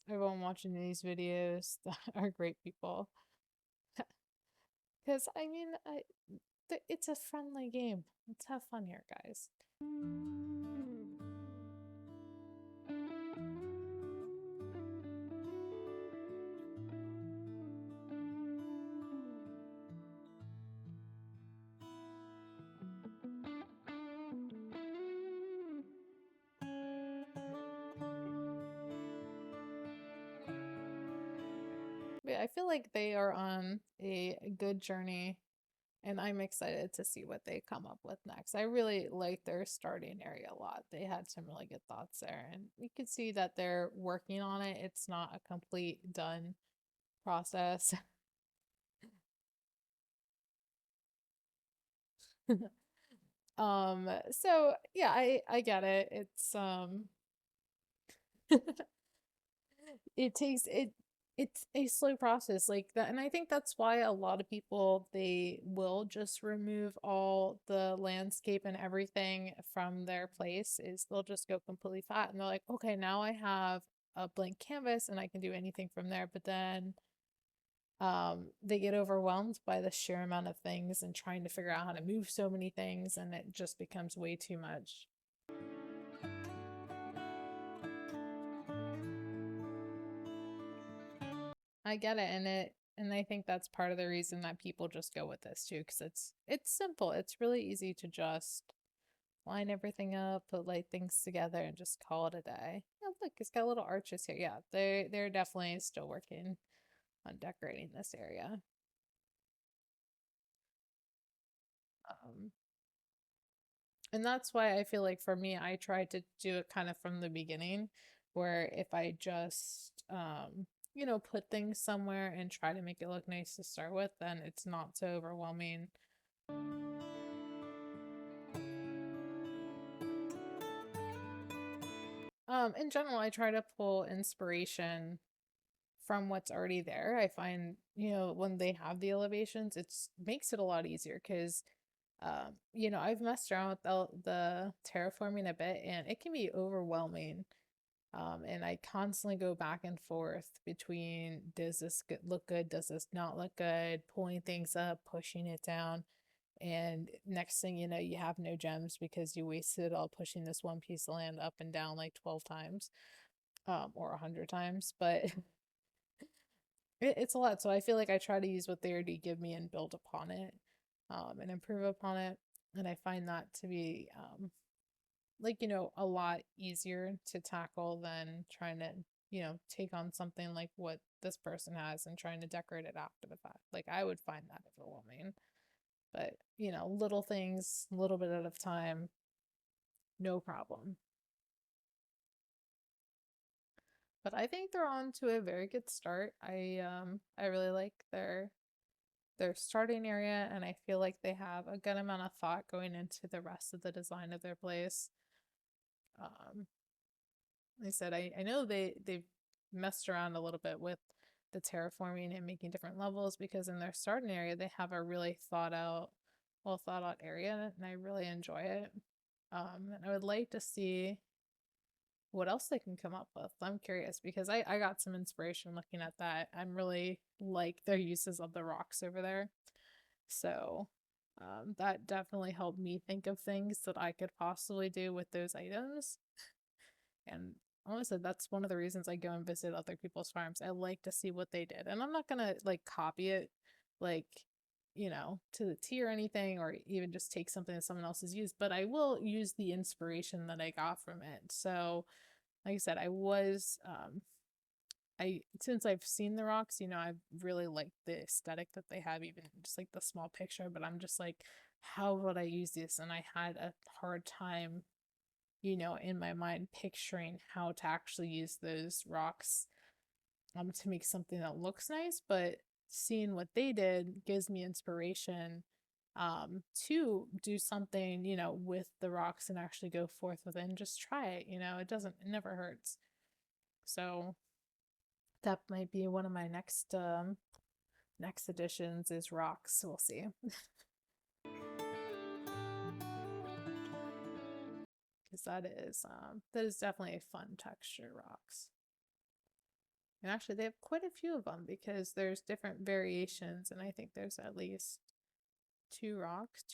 everyone watching these videos are great people. Because, I mean, it's a friendly game. Let's have fun here, guys. But I feel like they are on a good journey, and I'm excited to see what they come up with next. I really like their starting area a lot. They had some really good thoughts there, and you can see that they're working on it. It's not a complete done process. So yeah, I get it. It takes it's a slow process like that, and I think that's why a lot of people they will just remove all the landscape and everything from their place. Is they'll just go completely flat, and they're like, okay, now I have a blank canvas and I can do anything from there. But then they get overwhelmed by the sheer amount of things and trying to figure out how to move so many things, and it just becomes way too much. I get it, and I think that's part of the reason that people just go with this too, because it's simple. It's really easy to just line everything up, put like things together, and just call it a day. Oh, look, it's got little arches here. Yeah, they're definitely still working on decorating this area. Um, and that's why I feel like for me, I tried to do it kind of from the beginning, where if I just put things somewhere and try to make it look nice to start with, then it's not so overwhelming. In general, I try to pull inspiration from what's already there. I find, when they have the elevations, it's makes it a lot easier because I've messed around with the terraforming a bit and it can be overwhelming. And I constantly go back and forth between does this look good, does this not look good, pulling things up, pushing it down. And next thing you know, you have no gems because you wasted it all pushing this one piece of land up and down like 12 times, or 100 times. But it's a lot. So I feel like I try to use what they already give me and build upon it, and improve upon it. And I find that to be, a lot easier to tackle than trying to, take on something like what this person has and trying to decorate it after the fact. Like, I would find that overwhelming. But, little things, a little bit at a time, no problem. But I think they're on to a very good start. I really like their starting area, and I feel like they have a good amount of thought going into the rest of the design of their place. Um, like I said, I know they've messed around a little bit with the terraforming and making different levels, because in their starting area they have a really well thought out area, and I really enjoy it. And I would like to see what else they can come up with. I'm curious because I got some inspiration looking at that. I'm really like their uses of the rocks over there. So that definitely helped me think of things that I could possibly do with those items. And honestly, that's one of the reasons I go and visit other people's farms. I like to see what they did. And I'm not gonna like copy it, like, to the T or anything, or even just take something that someone else has used, but I will use the inspiration that I got from it. So, like I said, since I've seen the rocks, I've really liked the aesthetic that they have, even just like the small picture, but I'm just like, how would I use this? And I had a hard time, in my mind picturing how to actually use those rocks to make something that looks nice, but seeing what they did gives me inspiration to do something, with the rocks and actually go forth with it and just try it. It never hurts. So that might be one of my next additions is rocks. We'll see. Because that is definitely a fun texture, rocks. And actually they have quite a few of them because there's different variations, and I think there's at least two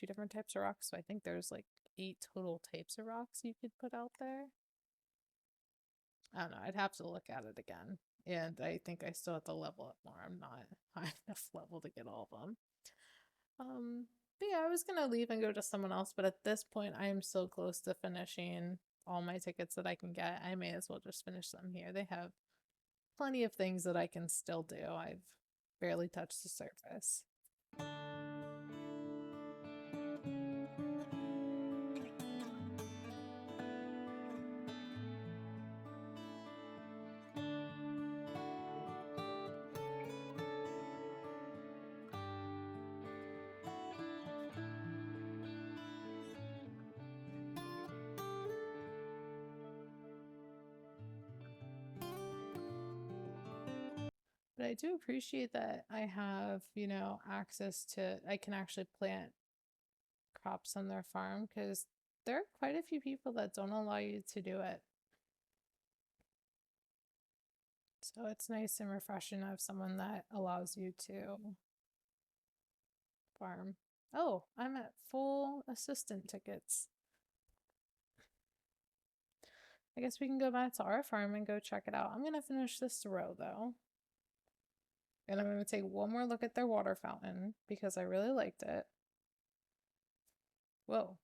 different types of rocks. So I think there's like 8 total types of rocks you could put out there. I don't know. I'd have to look at it again. And I think I still have to level up more. I'm not high enough level to get all of them. But yeah, I was gonna leave and go to someone else, but at this point I am so close to finishing all my tickets that I can get. I may as well just finish them here. They have plenty of things that I can still do. I've barely touched the surface. But I do appreciate that I have, access to, I can actually plant crops on their farm, because there are quite a few people that don't allow you to do it. So it's nice and refreshing to have someone that allows you to farm. Oh, I'm at full assistant tickets. I guess we can go back to our farm and go check it out. I'm gonna finish this row though. And I'm gonna take one more look at their water fountain because I really liked it. Whoa.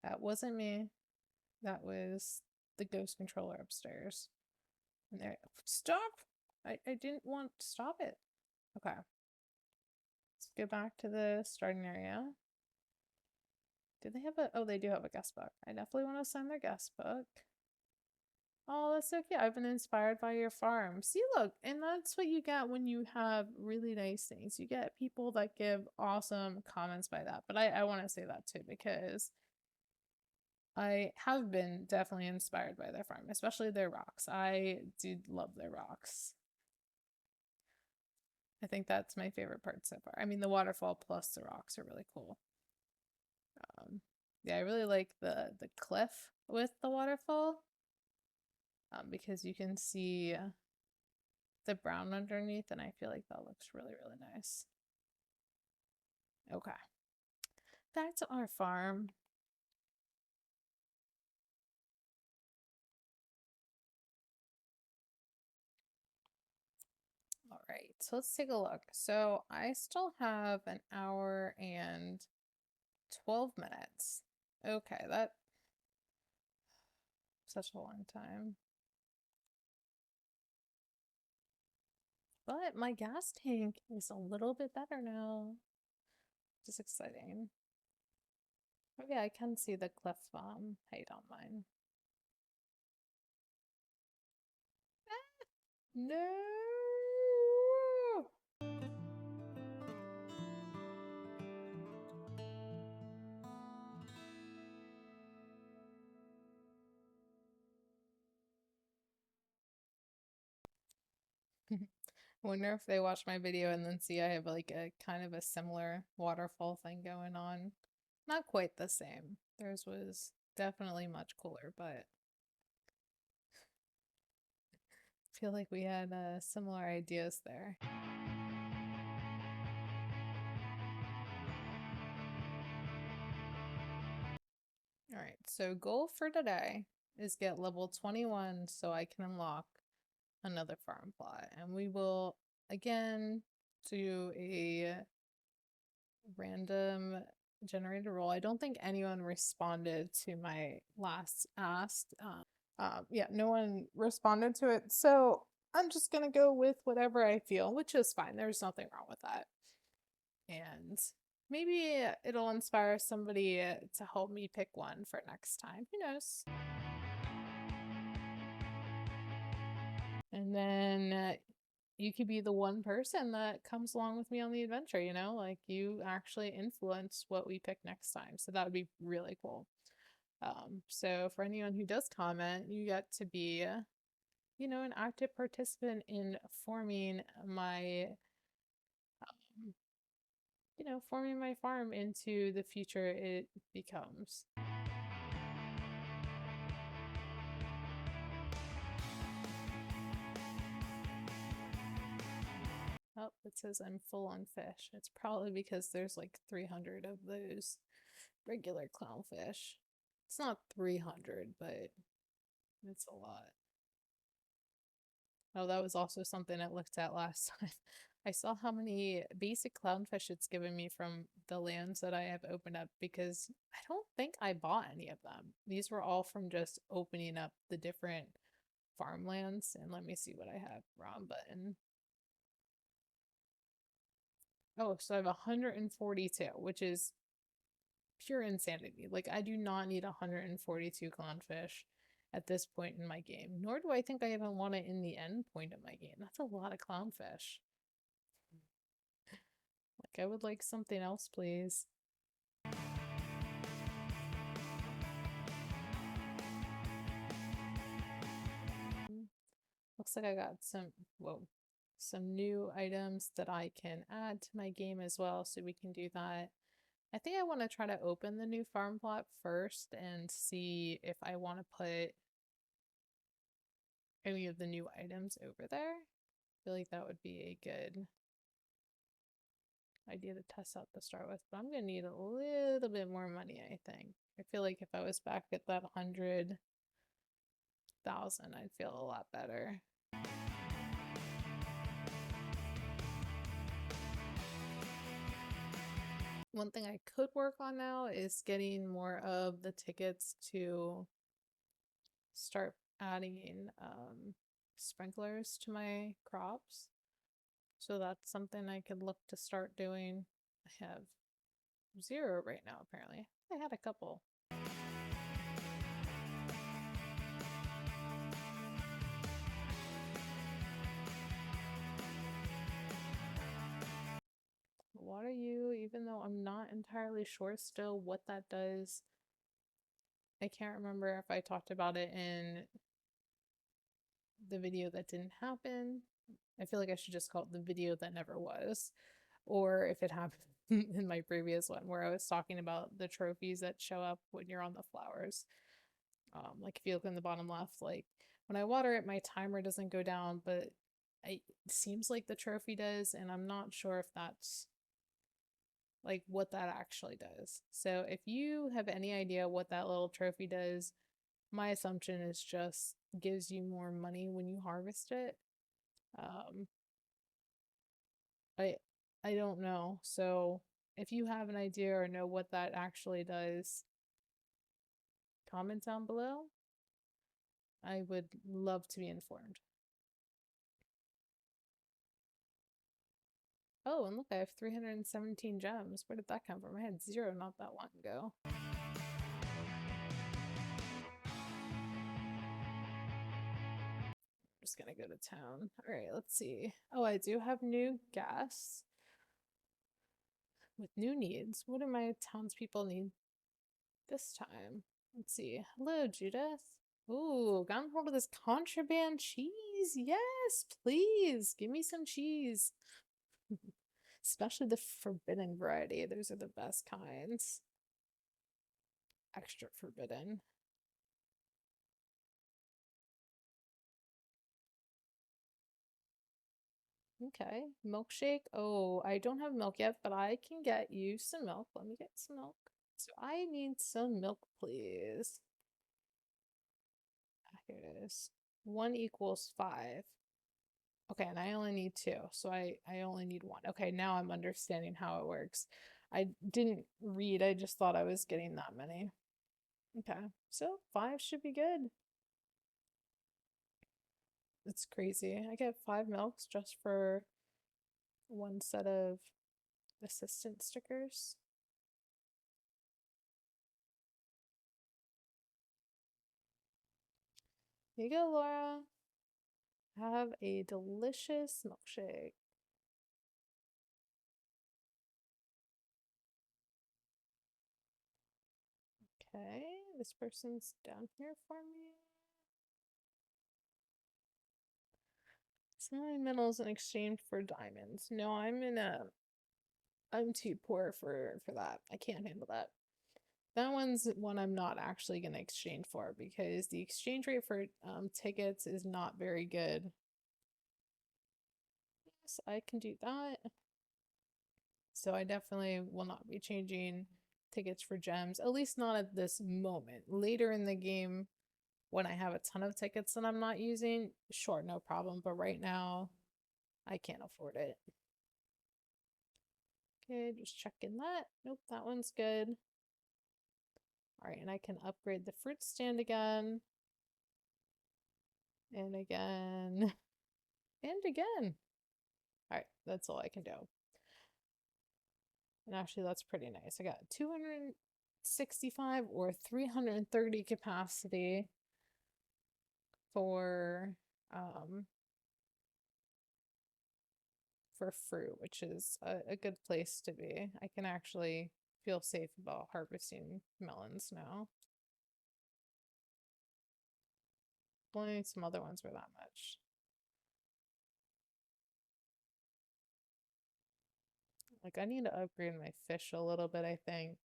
That wasn't me. That was the ghost controller upstairs. And there, stop! I didn't want to stop it. Okay. Let's go back to the starting area. Do they have oh, they do have a guest book. I definitely want to sign their guest book. Oh, that's so cute. I've been inspired by your farm. See, look, and that's what you get when you have really nice things. You get people that give awesome comments by that. But I want to say that too, because I have been definitely inspired by their farm, especially their rocks. I do love their rocks. I think that's my favorite part so far. I mean, the waterfall plus the rocks are really cool. Yeah, I really like the cliff with the waterfall, because you can see the brown underneath, and I feel like that looks really, really nice. Okay. back to our farm. All right, so let's take a look. So I still have an hour and 12 minutes. Okay, that's such a long time. But my gas tank is a little bit better now. Just exciting. Okay, I can see the cliff height on mine. No! Wonder if they watch my video and then see I have like a kind of a similar waterfall thing going on. Not quite the same. Theirs was definitely much cooler, but I feel like we had similar ideas there. Alright, so goal for today is get level 21 so I can unlock another farm plot. And we will again do a random generated roll. I don't think anyone responded to my last ask. Yeah, no one responded to it. So I'm just gonna go with whatever I feel, which is fine. There's nothing wrong with that. And maybe it'll inspire somebody to help me pick one for next time. Who knows? And then you could be the one person that comes along with me on the adventure, you know? Like you actually influence what we pick next time. So that would be really cool. So for anyone who does comment, you get to be, you know, an active participant in forming my, you know, forming my farm into the future it becomes. Oh, it says I'm full on fish. It's probably because there's like 300 of those regular clownfish. It's not 300, but it's a lot. Oh, that was also something I looked at last time. I saw how many basic clownfish it's given me from the lands that I have opened up because I don't think I bought any of them. These were all from just opening up the different farmlands. And let me see what I have. Wrong button. Oh, so I have 142, which is pure insanity. Like, I do not need 142 clownfish at this point in my game, nor do I think I even want it in the end point of my game. That's a lot of clownfish. Like, I would like something else, please. Looks like I got some new items that I can add to my game as well, so we can do that. I think I want to try to open the new farm plot first and see if I want to put any of the new items over there. I feel like that would be a good idea to test out to start with, but I'm gonna need a little bit more money, I think. I feel like if I was back at that 100,000, I'd feel a lot better. One thing I could work on now is getting more of the tickets to start adding sprinklers to my crops. So that's something I could look to start doing. I have 0 right now, apparently. I had a couple. Water you, even though I'm not entirely sure still what that does. I can't remember if I talked about it in the video that didn't happen. I feel like I should just call it the video that never was. Or if it happened in my previous one where I was talking about the trophies that show up when you're on the flowers. Like if you look in the bottom left, like when I water it, my timer doesn't go down, but it seems like the trophy does, and I'm not sure if that's like what that actually does. So if you have any idea what that little trophy does, my assumption is just gives you more money when you harvest it. Um, I I don't know. So if you have an idea or know what that actually does, comment down below. I would love to be informed. Oh, and look, I have 317 gems. Where did that come from? I had 0 not that long ago. Just gonna go to town. All right, let's see. Oh, I do have new guests with new needs. What do my townspeople need this time? Let's see. Hello, Judith. Ooh, got hold of this contraband cheese. Yes, please. Give me some cheese. Especially the forbidden variety. Those are the best kinds. Extra forbidden. Okay, milkshake. Oh, I don't have milk yet, but I can get you some milk. Let me get some milk. So I need some milk, please. Ah, here it is. 1 equals 5. Okay, and I only need 2, so I only need 1. Okay, now I'm understanding how it works. I didn't read, I just thought I was getting that many. Okay, so 5 should be good. It's crazy. I get 5 milks just for 1 set of assistant stickers. Here you go, Laura. Have a delicious milkshake. Okay, this person's down here for me. Selling metals in exchange for diamonds. No, I'm too poor for that. I can't handle that. That one's one I'm not actually going to exchange for because the exchange rate for tickets is not very good. Yes, I can do that. So I definitely will not be changing tickets for gems, at least not at this moment. Later in the game, when I have a ton of tickets that I'm not using, sure, no problem. But right now, I can't afford it. Okay, just checking that. Nope, that one's good. All right, and I can upgrade the fruit stand again. And again. And again. All right, that's all I can do. And actually, that's pretty nice. I got 265 or 330 capacity for fruit, which is a good place to be. I can actually feel safe about harvesting melons now. Only some other ones were that much. Like, I need to upgrade my fish a little bit, I think.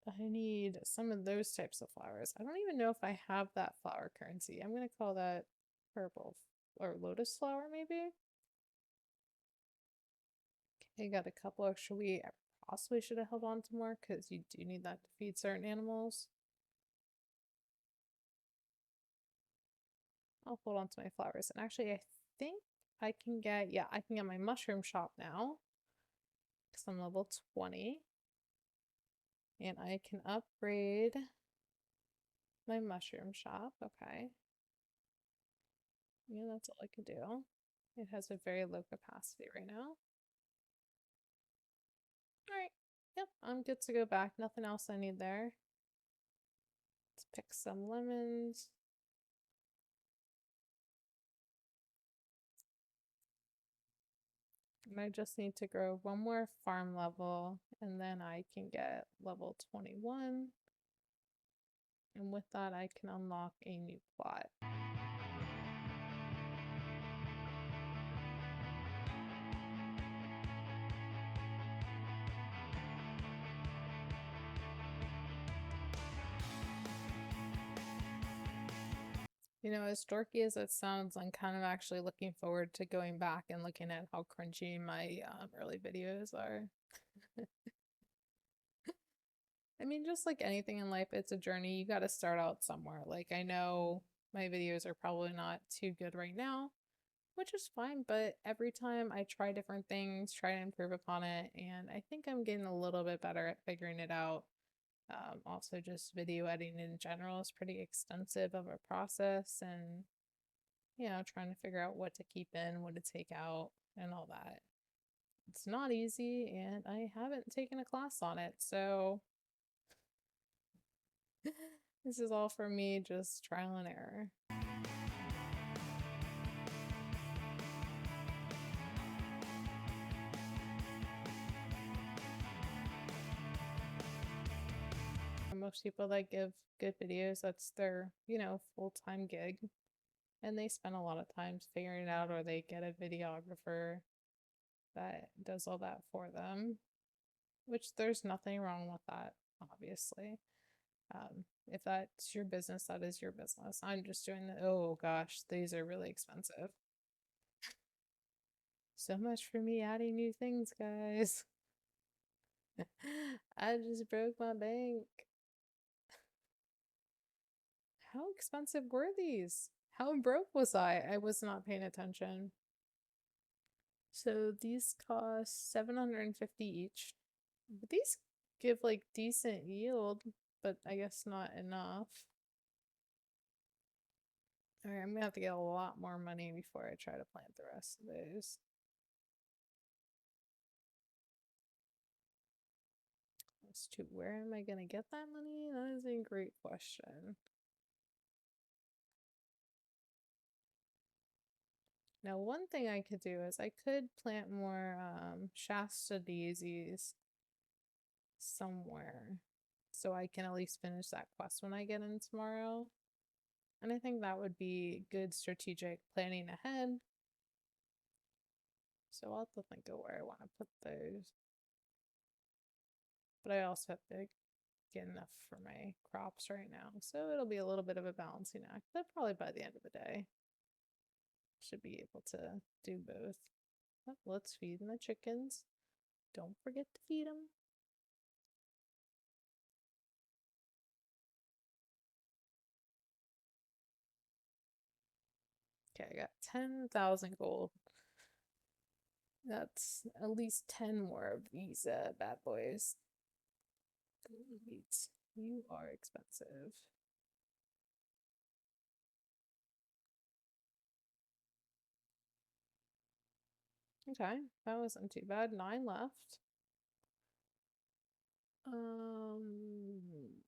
I need some of those types of flowers. I don't even know if I have that flower currency. I'm gonna call that purple or lotus flower, maybe? Okay, got a couple extra wheat. I possibly should have held on to more because you do need that to feed certain animals. I'll hold on to my flowers. And actually, I think I can get, yeah, I can get my mushroom shop now because I'm level 20. And I can upgrade my mushroom shop. Okay. Yeah, that's all I can do. It has a very low capacity right now. All right. Yep, I'm good to go back. Nothing else I need there. Let's pick some lemons. And I just need to grow 1 more farm level and then I can get level 21. And with that, I can unlock a new plot. You know, as dorky as it sounds, I'm kind of actually looking forward to going back and looking at how cringy my early videos are. I mean, just like anything in life, it's a journey. You got to start out somewhere. Like, I know my videos are probably not too good right now, which is fine, but every time I try different things, try to improve upon it, and I think I'm getting a little bit better at figuring it out. Also, just video editing in general is pretty extensive of a process, and trying to figure out what to keep in, what to take out, and all that. It's not easy, and I haven't taken a class on it, so this is all for me, just trial and error. Most people that give good videos, that's their, full-time gig. And they spend a lot of time figuring it out, or they get a videographer that does all that for them, which there's nothing wrong with that, obviously. If that's your business, that is your business. I'm just doing the, oh gosh, these are really expensive. So much for me adding new things, guys. I just broke my bank. How expensive were these? How broke was I? I was not paying attention. So these cost 750 each. But these give like decent yield, but I guess not enough. Alright, I'm gonna have to get a lot more money before I try to plant the rest of those. As to where am I gonna get that money? That is a great question. Now, one thing I could do is I could plant more Shasta daisies somewhere, so I can at least finish that quest when I get in tomorrow. And I think that would be good strategic planning ahead. So I'll have to think of where I want to put those. But I also have to get enough for my crops right now. So it'll be a little bit of a balancing act, but probably by the end of the day, should be able to do both. But let's feed the chickens. Don't forget to feed them. Okay, I got 10,000 gold. That's at least 10 more of these bad boys. Wait, you are expensive. Okay, that wasn't too bad. 9 left.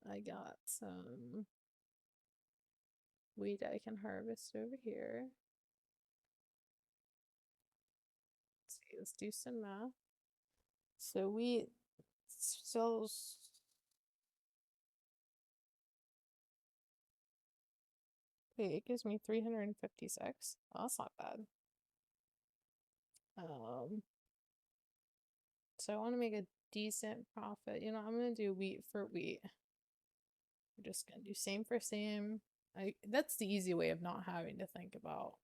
I got some wheat I can harvest over here. Let's see, let's do some math. So wheat sells. Wait, it gives me 356. Oh, that's not bad. So I want to make a decent profit. You know, I'm gonna do wheat for wheat. We're just gonna do same for same. That's the easy way of not having to think about,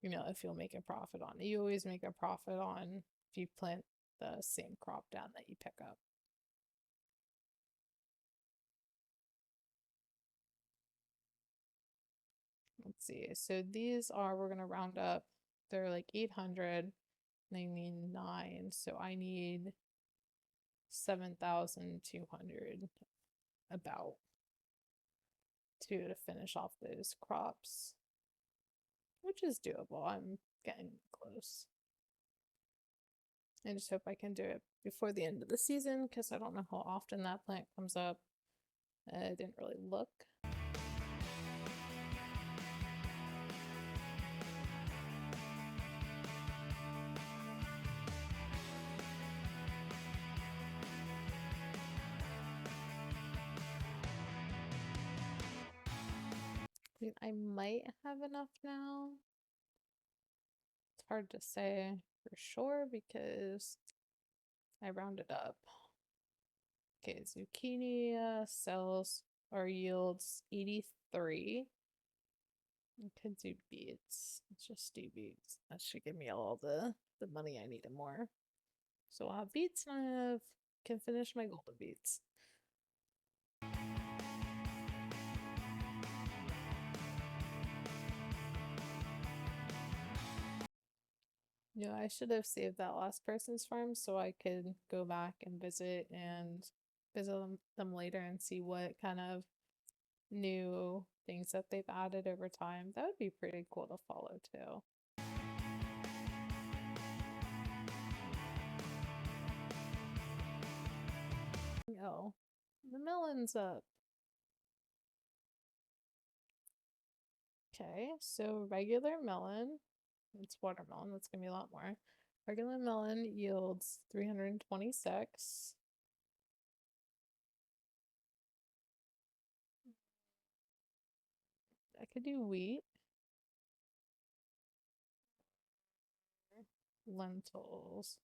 if you'll make a profit on it. You always make a profit on if you plant the same crop down that you pick up. Let's see. So these are, we're gonna round up. They're like 899. So I need 7,200 about to finish off those crops, which is doable. I'm getting close. I just hope I can do it before the end of the season, because I don't know how often that plant comes up. I didn't really look. I might have enough now. It's hard to say for sure because I rounded up. Okay, zucchini sells or yields 83. I could do beets. Let's just do beets. That should give me all the money I need and more. So I'll have beets and can finish my golden beets. I should have saved that last person's farm so I could go back and visit them later and see what kind of new things that they've added over time. That would be pretty cool to follow too. Oh, the melon's up. Okay, so regular melon, it's watermelon, that's gonna be a lot more. Regular melon yields 326. I could do wheat. Lentils.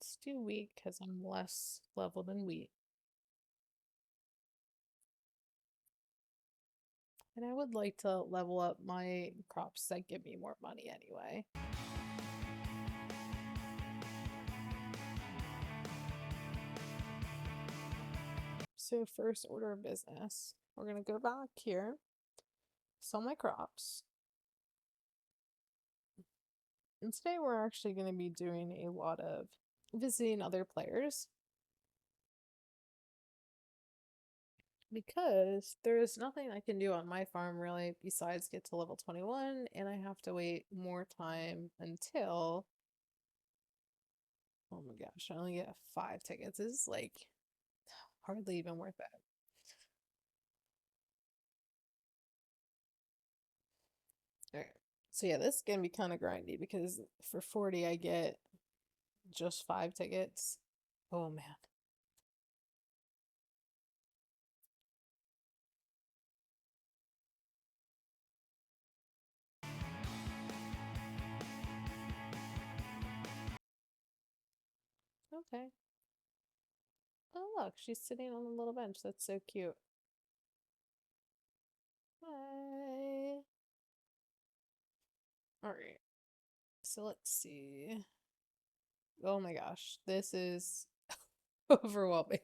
Let's do wheat because I'm less leveled in wheat. And I would like to level up my crops that give me more money anyway. So first order of business, we're gonna go back here, sell my crops. And today we're actually going to be doing a lot of visiting other players. Because there's nothing I can do on my farm really besides get to level 21, and I have to wait more time until, oh my gosh, I only get 5 tickets. This is like hardly even worth it. Alright, so yeah, this is gonna be kind of grindy because for 40 I get just 5 tickets. Oh man. Okay. Oh look, she's sitting on a little bench. That's so cute. Hi. Alright. So let's see. Oh my gosh, this is overwhelming.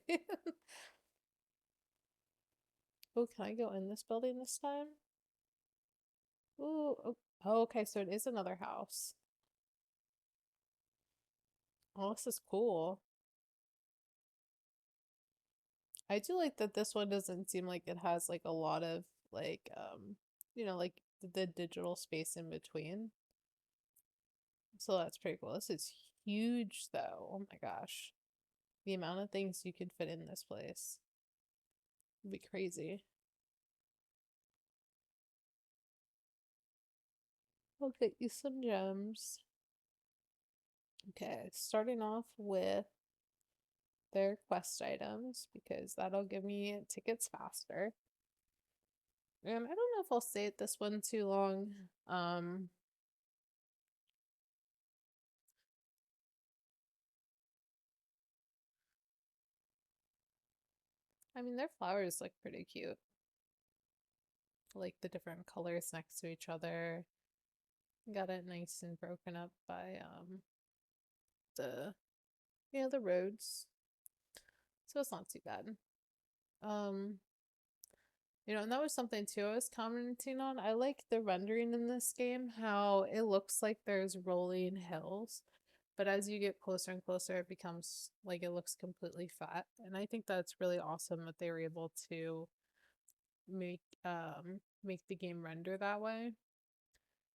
Oh, can I go in this building this time? Ooh, oh, okay, so it is another house. Oh, this is cool. I do like that this one doesn't seem like it has like a lot of like like the digital space in between. So that's pretty cool. This is huge though. Oh my gosh. The amount of things you could fit in this place would be crazy. I'll get you some gems. Okay, starting off with their quest items because that'll give me tickets faster. And I don't know if I'll stay at this one too long. I mean, their flowers look pretty cute. Like the different colors next to each other. Got it nice and broken up by the the roads. So it's not too bad. And that was something too I was commenting on. I like the rendering in this game, how it looks like there's rolling hills, but as you get closer and closer, it becomes like it looks completely flat. And I think that's really awesome that they were able to make the game render that way.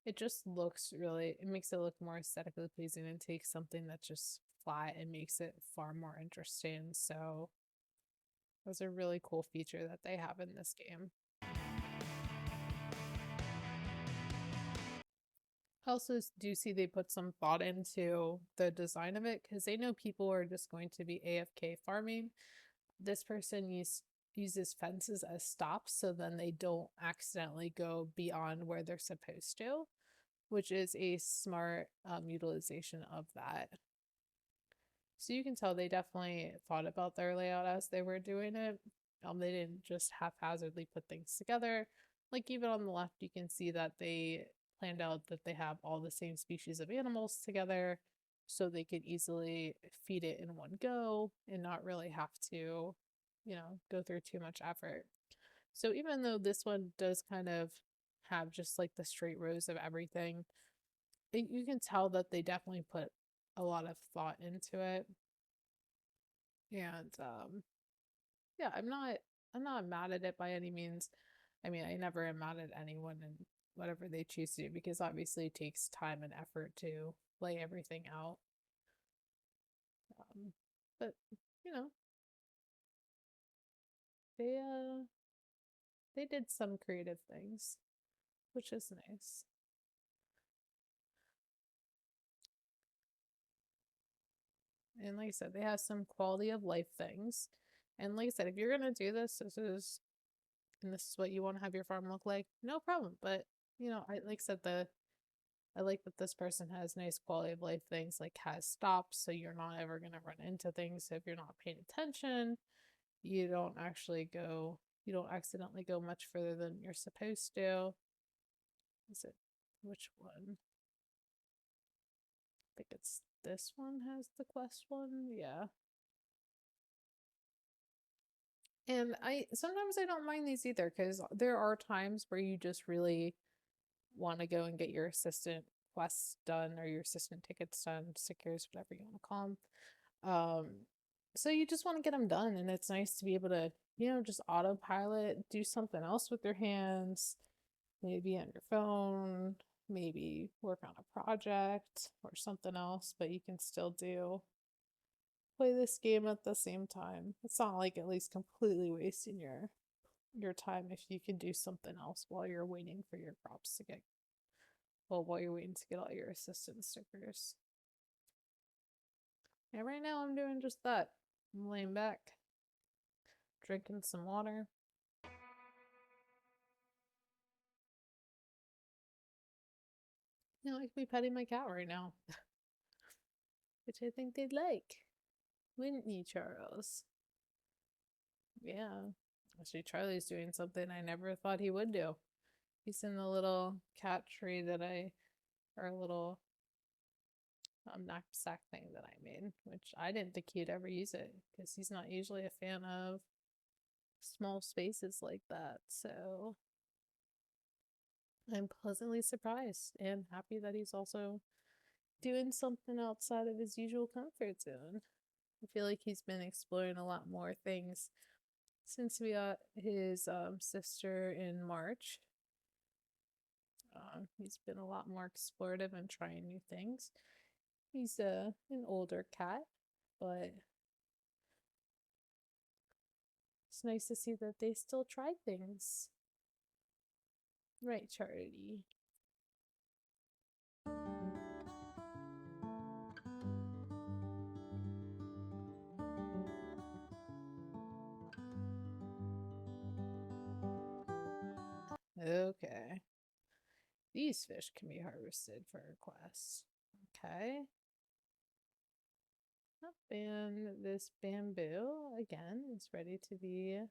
It just looks it makes it look more aesthetically pleasing and takes something that's just flat and makes it far more interesting. So that's a really cool feature that they have in this game. I also do see they put some thought into the design of it because they know people are just going to be AFK farming. This person uses fences as stops so then they don't accidentally go beyond where they're supposed to, which is a smart utilization of that. So you can tell they definitely thought about their layout as they were doing it. They didn't just haphazardly put things together, Like even on the left, you can see that they planned out that they have all the same species of animals together so they could easily feed it in one go and not really have to, go through too much effort. So even though this one does kind of have just like the straight rows of everything, you can tell that they definitely put a lot of thought into it. And yeah, I'm not mad at it by any means. I mean, I never am mad at anyone and whatever they choose to do because obviously it takes time and effort to lay everything out. But you know, they uh they did some creative things, which is nice. And like I said, they have some quality of life things. And like I said, if you're gonna do this, this is what you want to have your farm look like, no problem. But I like I said I like that this person has nice quality of life things, like has stops, so you're not ever gonna run into things. So if you're not paying attention, you don't actually go, you don't accidentally go much further than you're supposed to. Is it which one? I think it's this one has the quest one. Yeah. And I sometimes I don't mind these either because there are times where you just really want to go and get your assistant quests done or your assistant tickets done, stickers, whatever you want to call them. So you just want to get them done, and it's nice to be able to, just autopilot, do something else with your hands, maybe on your phone, maybe work on a project or something else, but you can still play this game at the same time. It's not like at least completely wasting your time if you can do something else while you're waiting for your crops to get while you're waiting to get all your assistant stickers. Yeah, right now I'm doing just that. I'm laying back, drinking some water. I could be petting my cat right now, which I think they'd like. Wouldn't you, Charles? Yeah. Actually, Charlie's doing something I never thought he would do. He's in the little cat tree or a little knapsack thing that I made, which I didn't think he'd ever use it because he's not usually a fan of small spaces like that. So I'm pleasantly surprised and happy that he's also doing something outside of his usual comfort zone. I feel like he's been exploring a lot more things since we got his sister in March. He's been a lot more explorative and trying new things. He's an older cat, but it's nice to see that they still try things. Right, Charity? Okay. These fish can be harvested for requests. Okay. And this bamboo, again, is ready to be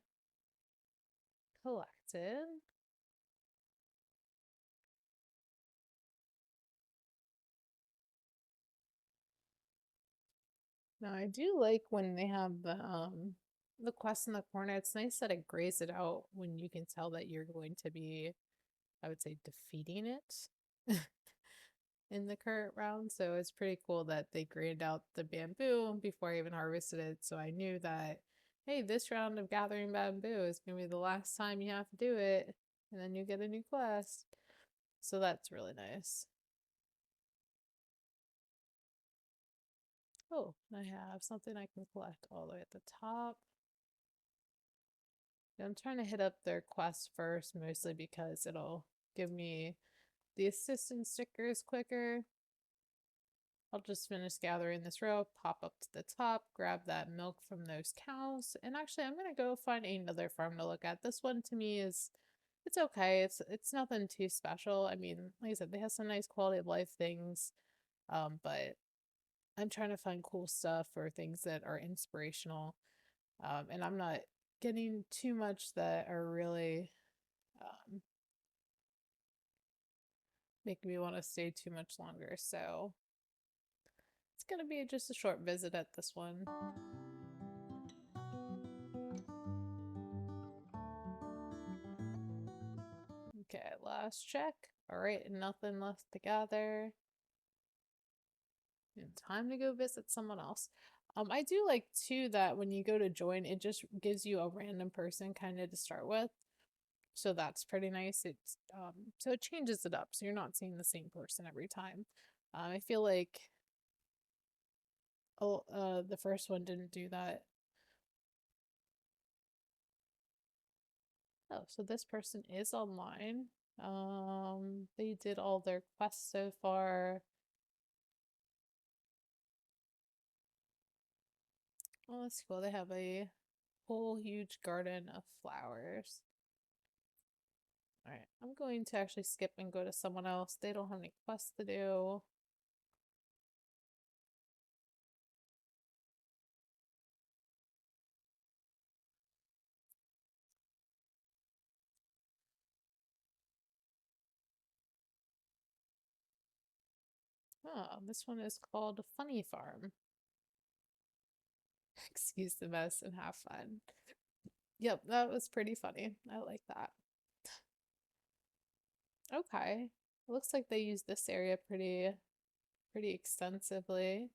collected. Now, I do like when they have the quest in the corner. It's nice that it grays it out when you can tell that you're going to be, I would say, defeating it in the current round. So it's pretty cool that they grayed out the bamboo before I even harvested it. So I knew that, hey, this round of gathering bamboo is going to be the last time you have to do it, and then you get a new quest. So that's really nice. Oh, I have something I can collect all the way at the top. I'm trying to hit up their quest first, mostly because it'll give me the assistant stickers quicker. I'll just finish gathering this row, pop up to the top, grab that milk from those cows, and actually I'm gonna go find another farm to look at. This one to me it's okay. It's nothing too special. I mean, like I said, they have some nice quality of life things, but I'm trying to find cool stuff or things that are inspirational. And I'm not getting too much that are really make me want to stay too much longer. So it's gonna be just a short visit at this one. Okay, last check. All right, nothing left to gather. And time to go visit someone else. I do like too that when you go to join, it just gives you a random person kind of to start with. So that's pretty nice. It's so it changes it up, so you're not seeing the same person every time. I feel like the first one didn't do that. Oh, so this person is online. They did all their quests so far. Oh, that's cool. They have a whole huge garden of flowers. All right, I'm going to actually skip and go to someone else. They don't have any quests to do. Oh, this one is called Funny Farm. Excuse the mess and have fun. Yep, that was pretty funny. I like that. Okay. It looks like they use this area pretty extensively.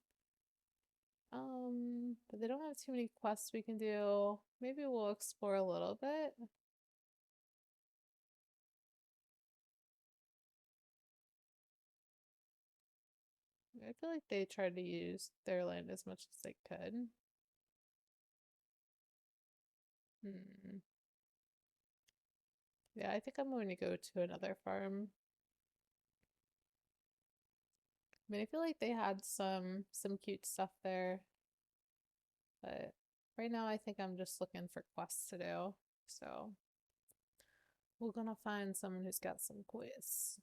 But they don't have too many quests we can do. Maybe we'll explore a little bit. I feel like they tried to use their land as much as they could. Hmm. Yeah, I think I'm going to go to another farm. I mean, I feel like they had some cute stuff there, but right now I think I'm just looking for quests to do. So we're gonna find someone who's got some quests.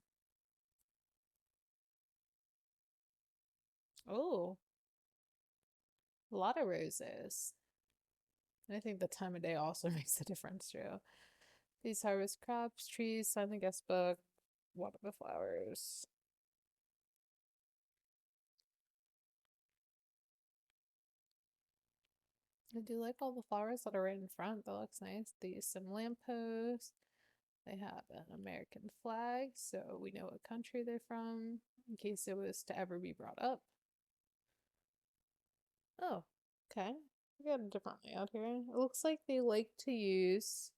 Oh, a lot of roses. And I think the time of day also makes a difference too. These harvest crops, trees, sign the guest book, water the flowers. I do like all the flowers that are right in front. That looks nice. They use some lampposts. They have an American flag, so we know what country they're from, in case it was to ever be brought up. Oh, okay. We got a different layout here. It looks like they like to use.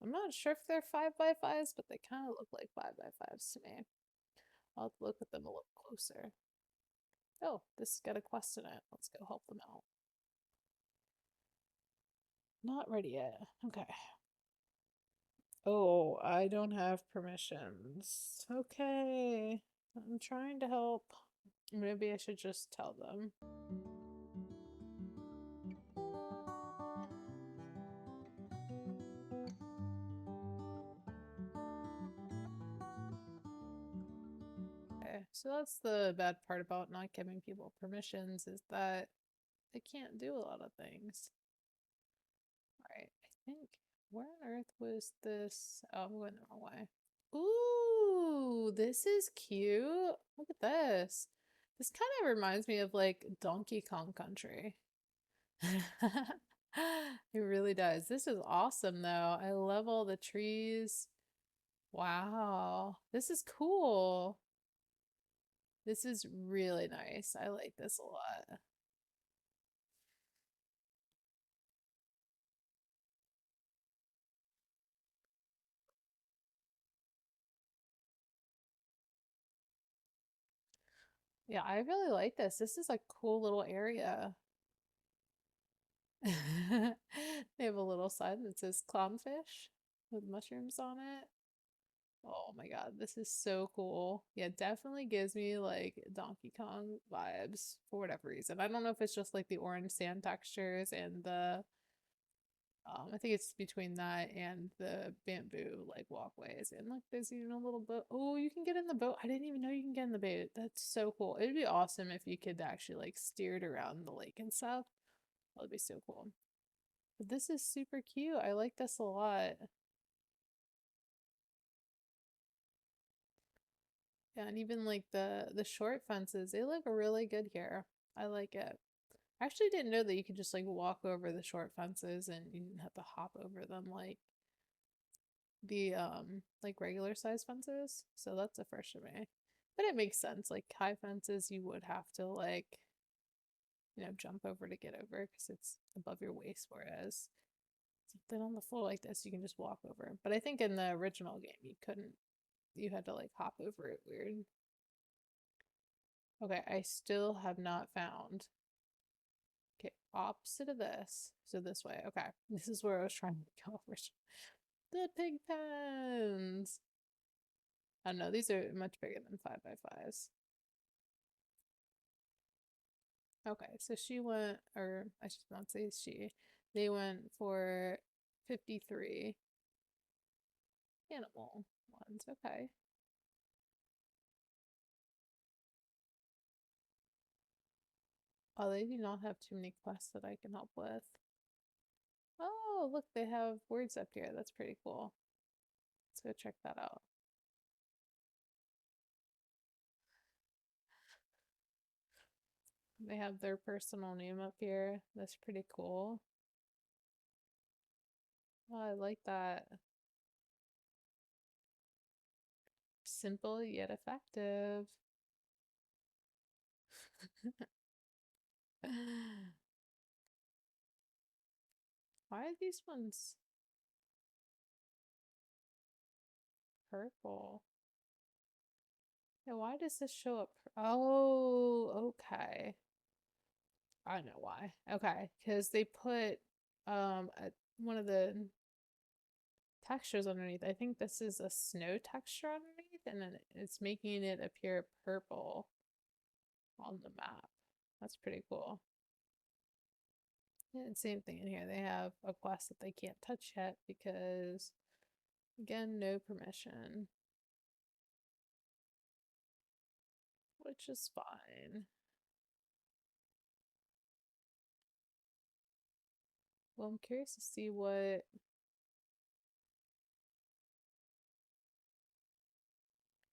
I'm not sure if they're 5x5s, but they kind of look like 5x5s to me. I'll have to look at them a little closer. Oh, this has got a quest in it. Let's go help them out. Not ready yet. Okay. Oh, I don't have permissions. Okay. I'm trying to help. Maybe I should just tell them. Okay, so that's the bad part about not giving people permissions is that they can't do a lot of things. Alright, I think, where on earth was this? Oh, I'm going the wrong way. Ooh, this is cute. Look at this. This kind of reminds me of like Donkey Kong Country. It really does. This is awesome though. I love all the trees. Wow. This is cool. This is really nice. I like this a lot. Yeah, I really like this. This is a cool little area. They have a little sign that says clownfish with mushrooms on it. Oh my God, this is so cool. Yeah, definitely gives me like Donkey Kong vibes for whatever reason. I don't know if it's just like the orange sand textures and the I think it's between that and the bamboo like walkways. And like there's even a little boat. Oh, you can get in the boat. I didn't even know you can get in the boat. That's so cool. It'd be awesome if you could actually like steer it around the lake and stuff. That would be so cool. But this is super cute. I like this a lot. Yeah, and even like the short fences, they look really good here. I like it. I actually didn't know that you could just like walk over the short fences and you didn't have to hop over them like regular size fences. So that's a first for me. But it makes sense. Like high fences you would have to like, jump over to get over because it's above your waist, whereas something on the floor like this you can just walk over. But I think in the original game you couldn't. You had to like hop over it weird. Okay, I still have not found. Okay, opposite of this. So this way. Okay, this is where I was trying to go first. The pig pens. I don't know, these are much bigger than 5x5s. Okay, so she went, or I should not say she, they went for 53 animal ones. Okay. Oh, they do not have too many quests that I can help with. Oh, look, they have words up here. That's pretty cool. Let's go check that out. They have their personal name up here. That's pretty cool. Oh, I like that. Simple yet effective. Why are these ones purple? Yeah, why does this show up? Oh, okay. I know why. Okay, because they put one of the textures underneath. I think this is a snow texture underneath, and then it's making it appear purple on the map. That's pretty cool. And same thing in here. They have a quest that they can't touch yet because, again, no permission. Which is fine. Well, I'm curious to see what.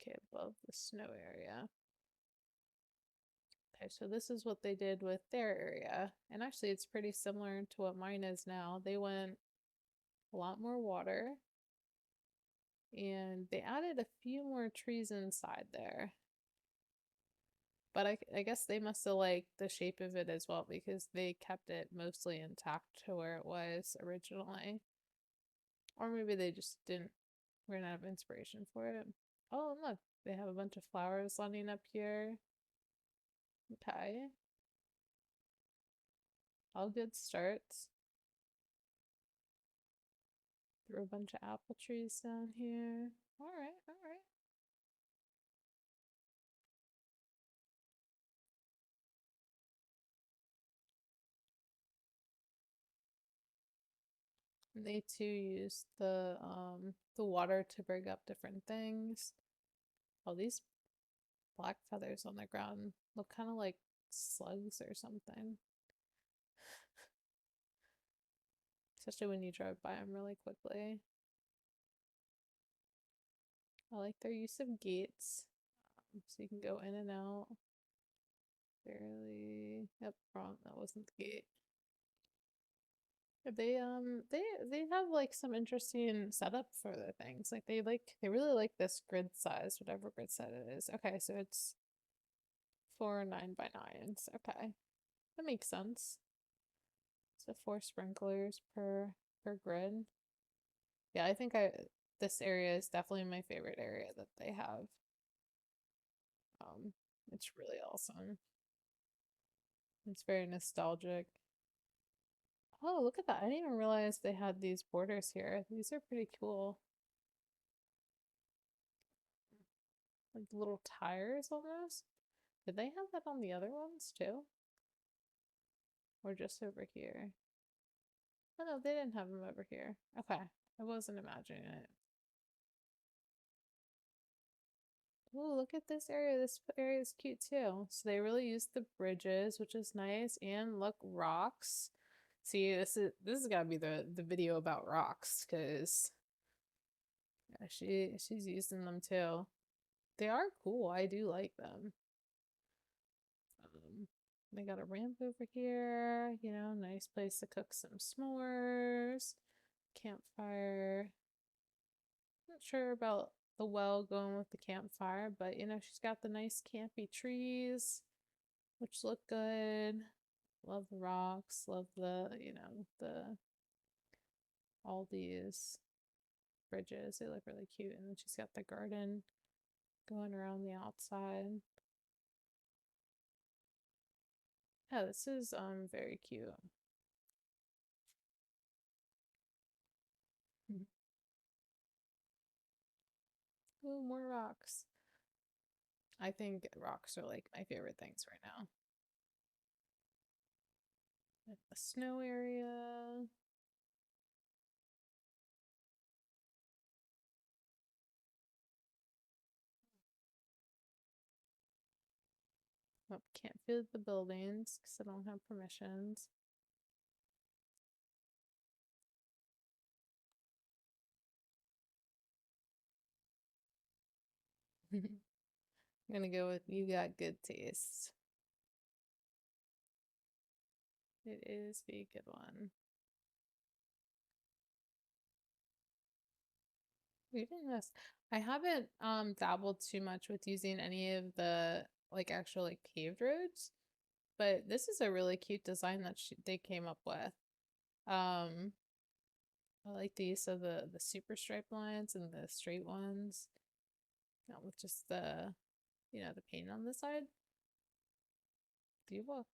Okay, above the snow area. Okay, so this is what they did with their area. And actually, it's pretty similar to what mine is now. They went a lot more water. And they added a few more trees inside there. But I guess they must have liked the shape of it as well because they kept it mostly intact to where it was originally. Or maybe they just didn't run out of inspiration for it. Oh, and look, they have a bunch of flowers lining up here. Okay. All good starts. Threw a bunch of apple trees down here. Alright, alright. They too use the water to bring up different things. Oh, these black feathers on the ground look kind of like slugs or something. Especially when you drive by them really quickly. I like their use of gates. So you can go in and out. Barely. Yep, wrong. That wasn't the gate. They have like some interesting setup for the things. Like they really like this grid size, whatever grid set it is. Okay, so it's 4 9x9s. Okay. That makes sense. So 4 sprinklers per grid. Yeah, I think this area is definitely my favorite area that they have. Um, it's really awesome. It's very nostalgic. Oh, look at that. I didn't even realize they had these borders here. These are pretty cool. Like little tires almost. Did they have that on the other ones too? Or just over here? Oh no, they didn't have them over here. Okay, I wasn't imagining it. Oh, look at this area. This area is cute too. So they really used the bridges, which is nice. And look, rocks. See, this is gotta be the video about rocks, because yeah, she's using them too. They are cool. I do like them. Um, they got a ramp over here, nice place to cook some s'mores, campfire. Not sure about the well going with the campfire, but she's got the nice campy trees, which look good. Love the rocks, love the all these bridges. They look really cute. And then she's got the garden going around the outside. Yeah, this is very cute. Ooh, more rocks. I think rocks are like my favorite things right now. The snow area. Oh, can't view the buildings because I don't have permissions. I'm gonna go with you got good taste. It is the good one. Reading this, I haven't dabbled too much with using any of the like actual like paved roads, but this is a really cute design that they came up with. Um, I like the use of the super striped lines and the straight ones, not with just the paint on the side. Do you walk?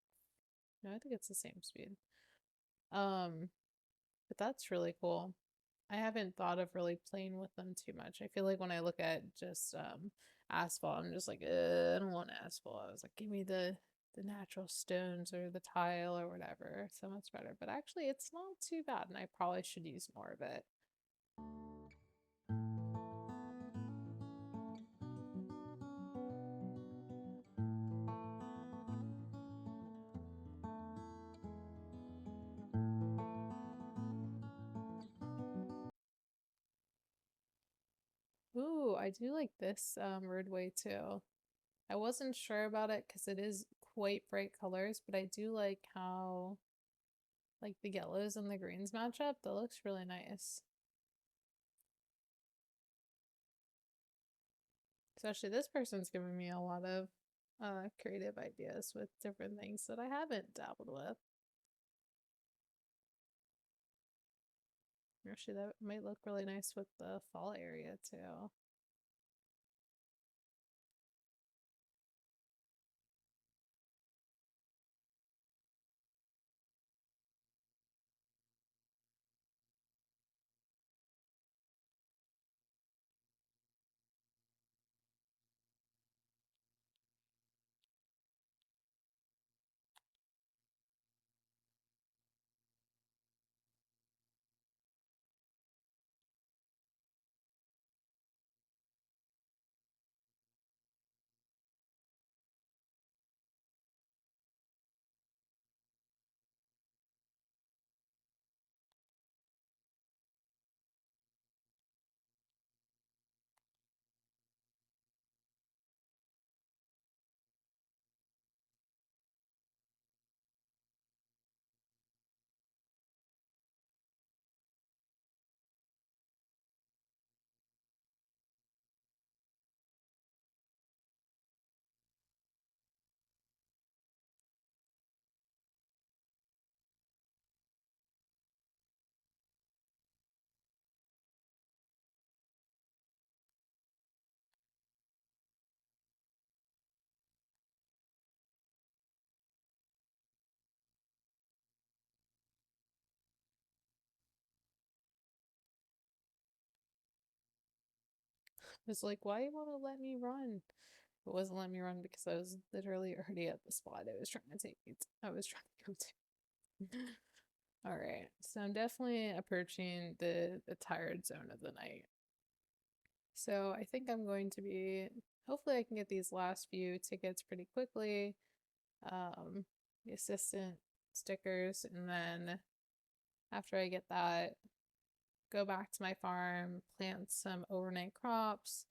No, I think it's the same speed. Um, but that's really cool. I haven't thought of really playing with them too much. I feel like when I look at just asphalt, I'm just like, I don't want asphalt. I was like, give me the natural stones or the tile or whatever. So much better. But actually, it's not too bad, and I probably should use more of it. Ooh, I do like this roadway too. I wasn't sure about it because it is quite bright colors, but I do like how like the yellows and the greens match up. That looks really nice. Especially this person's giving me a lot of creative ideas with different things that I haven't dabbled with. Actually, that might look really nice with the fall area too. It's like, why you want to let me run? It wasn't letting me run because I was literally already at the spot I was trying to take me to. I was trying to go to. All right, so I'm definitely approaching the tired zone of the night. So I think I'm going to be. Hopefully, I can get these last few tickets pretty quickly. The assistant stickers, and then after I get that, go back to my farm, plant some overnight crops,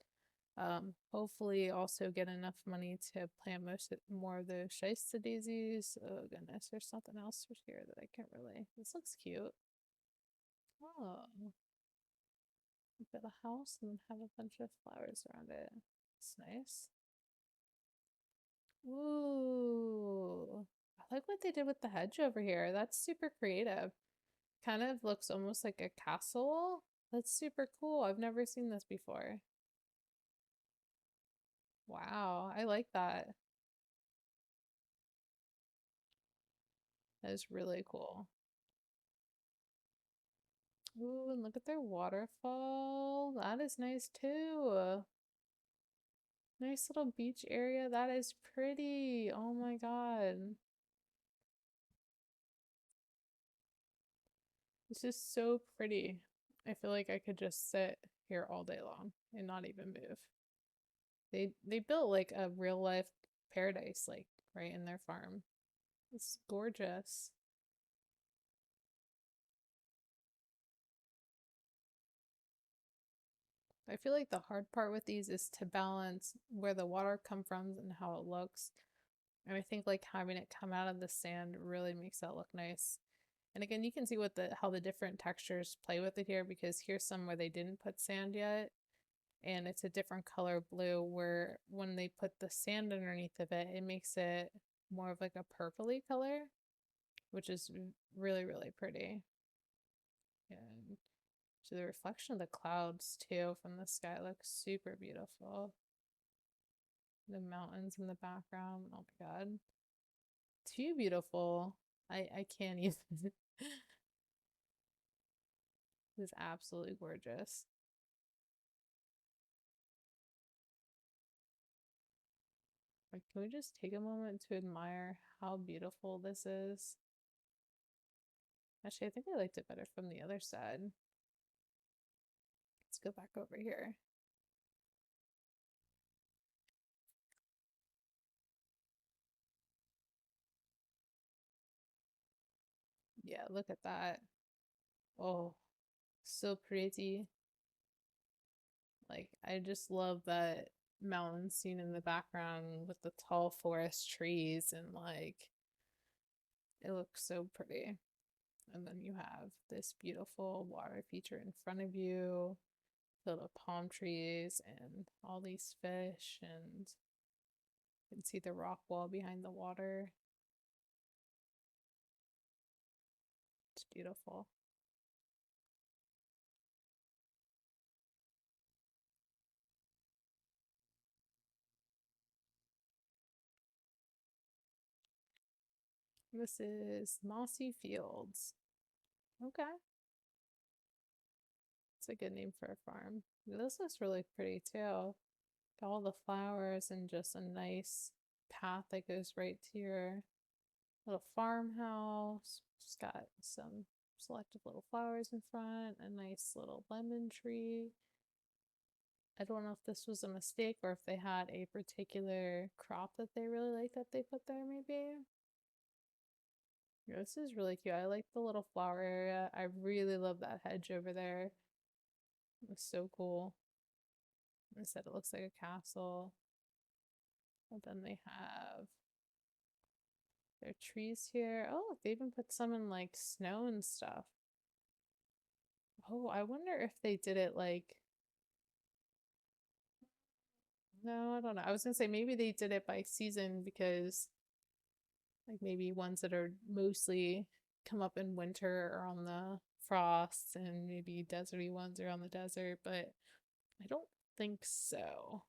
Hopefully also get enough money to plant more of those Shiesta daisies. Oh goodness, there's something else here that I can't really. This looks cute. Oh, build a house and have a bunch of flowers around it. It's nice. Ooh, I like what they did with the hedge over here. That's super creative. Kind of looks almost like a castle. That's super cool. I've never seen this before. Wow, I like that. That is really cool. Ooh, and look at their waterfall. That is nice too. Nice little beach area. That is pretty. Oh my God. This is so pretty. I feel like I could just sit here all day long and not even move. They built like a real life paradise like right in their farm. It's gorgeous. I feel like the hard part with these is to balance where the water come from and how it looks. And I think like having it come out of the sand really makes that look nice. And again, you can see what the how the different textures play with it here because here's some where they didn't put sand yet and it's a different color blue where when they put the sand underneath of it, it makes it more of like a purpley color, which is really, really pretty. And so the reflection of the clouds too from the sky looks super beautiful. The mountains in the background. Oh my God. Too beautiful. I can't even. It is absolutely gorgeous. Like, can we just take a moment to admire how beautiful this is? Actually, I think I liked it better from the other side. Let's go back over here. Yeah, look at that. Oh, so pretty. Like, I just love that mountain scene in the background with the tall forest trees and like it looks so pretty. And then you have this beautiful water feature in front of you, filled with palm trees and all these fish, and you can see the rock wall behind the water. It's beautiful. This is Mossy Fields. Okay, it's a good name for a farm. This looks really pretty too. Got all the flowers and just a nice path that goes right to your little farmhouse. Just got some selective little flowers in front, a nice little lemon tree. I don't know if this was a mistake or if they had a particular crop that they really like that they put there, maybe. Yeah, this is really cute. I like the little flower area. I really love that hedge over there. It's so cool. I said it looks like a castle. And then they have their trees here. Oh, they even put some in like snow and stuff. Oh, I wonder if they did it like. No, I don't know. I was gonna say maybe they did it by season because like maybe ones that are mostly come up in winter are on the frosts and maybe deserty ones are on the desert, but I don't think so.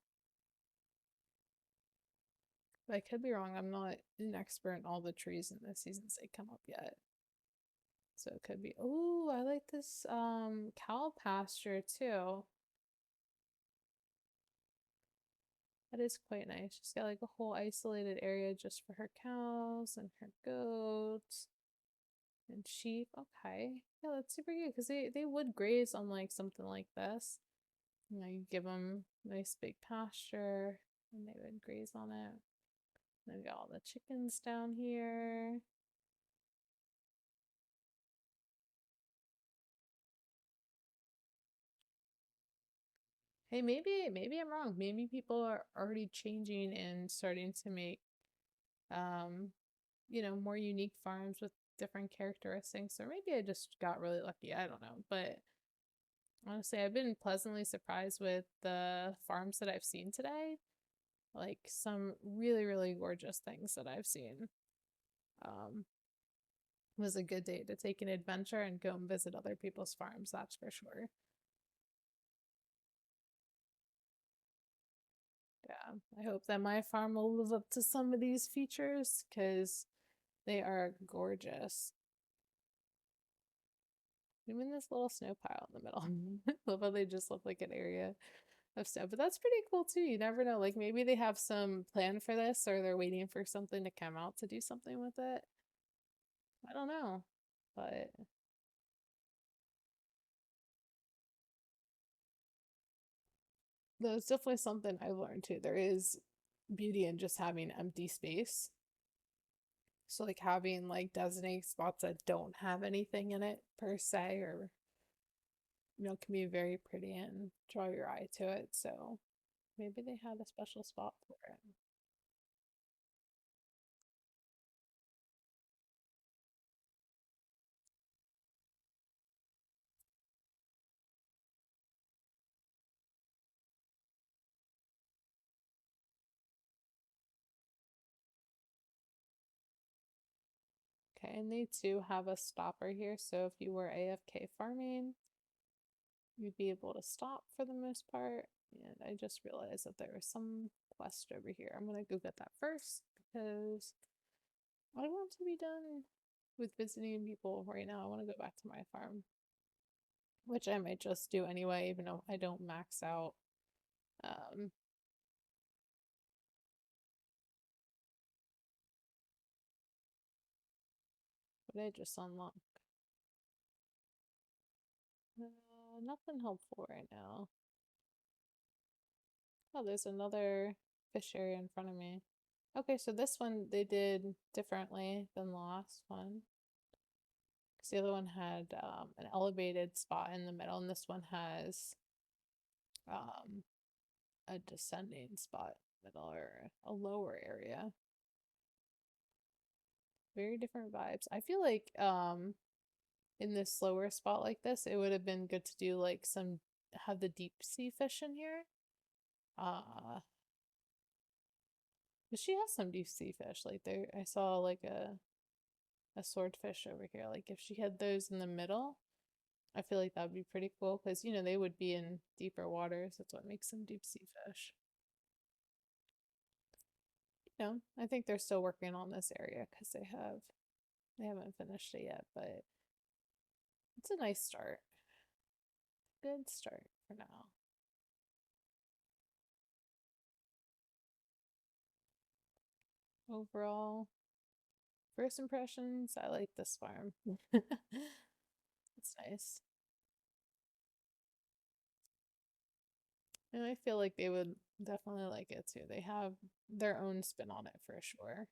But I could be wrong. I'm not an expert in all the trees in the seasons they come up yet. So it could be. Oh, I like this cow pasture too. That is quite nice. She's got like a whole isolated area just for her cows and her goats and sheep. Okay. Yeah, that's super good because they would graze on like something like this. You know, you give them nice big pasture and they would graze on it. Then we got all the chickens down here. Hey, maybe I'm wrong. Maybe people are already changing and starting to make um, more unique farms with different characteristics, or maybe I just got really lucky. I don't know. But honestly, I've been pleasantly surprised with the farms that I've seen today. Like some really, really gorgeous things that I've seen. Um, it was a good day to take an adventure and go and visit other people's farms, that's for sure. Yeah, I hope that my farm will live up to some of these features because they are gorgeous. Even this little snow pile in the middle. Love how they just look like an area of snow. But that's pretty cool too. You never know. Like maybe they have some plan for this or they're waiting for something to come out to do something with it. I don't know. But that's definitely something I've learned too. There is beauty in just having empty space. So like having like designated spots that don't have anything in it per se, or can be very pretty and draw your eye to it. So maybe they had a special spot for it. Okay, and they too have a stopper here, so if you were AFK farming, you'd be able to stop for the most part. And I just realized that there was some quest over here. I'm gonna go get that first because I want to be done with visiting people right now. I want to go back to my farm, which I might just do anyway, even though I don't max out. Um, but I just unlock. Nothing helpful right now. Oh, there's another fish area in front of me. Okay, so this one they did differently than the last one. Because the other one had an elevated spot in the middle, and this one has um, a descending spot in the middle, or a lower area. Very different vibes. I feel like in this slower spot like this, it would have been good to do like have the deep sea fish in here. Uh, but she has some deep sea fish. Like there, I saw like a swordfish over here. Like if she had those in the middle, I feel like that would be pretty cool because they would be in deeper waters. That's what makes them deep sea fish. I think they're still working on this area because they haven't finished it yet, but it's a nice start. Good start for now. Overall, first impressions, I like this farm. It's nice. And I feel like they would definitely like it too. They have their own spin on it for sure.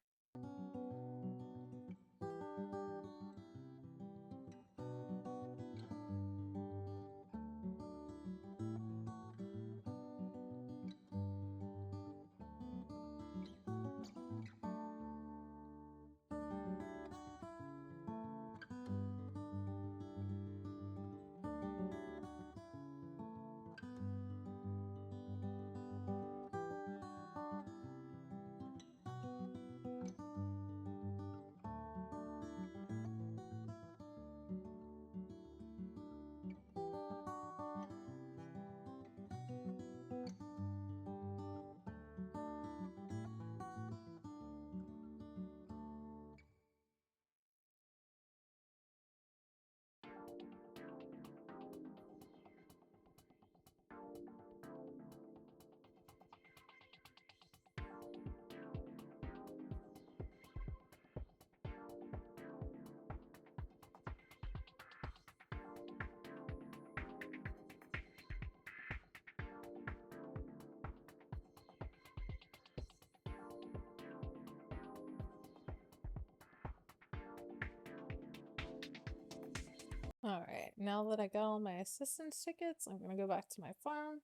All right, now that I got all my assistance tickets, I'm gonna go back to my farm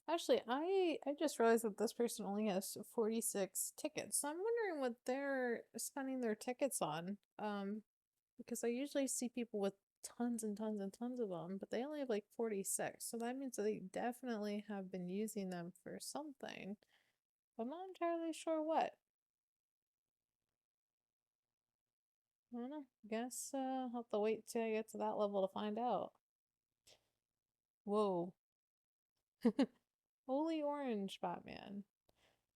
Actually, I just realized that this person only has 46 tickets. So I'm wondering what they're spending their tickets on. Because I usually see people with tons and tons and tons of them, but they only have like 46. So that means that they definitely have been using them for something. But I'm not entirely sure what. I don't know. Guess I'll have to wait till I get to that level to find out. Whoa. Holy orange, Batman.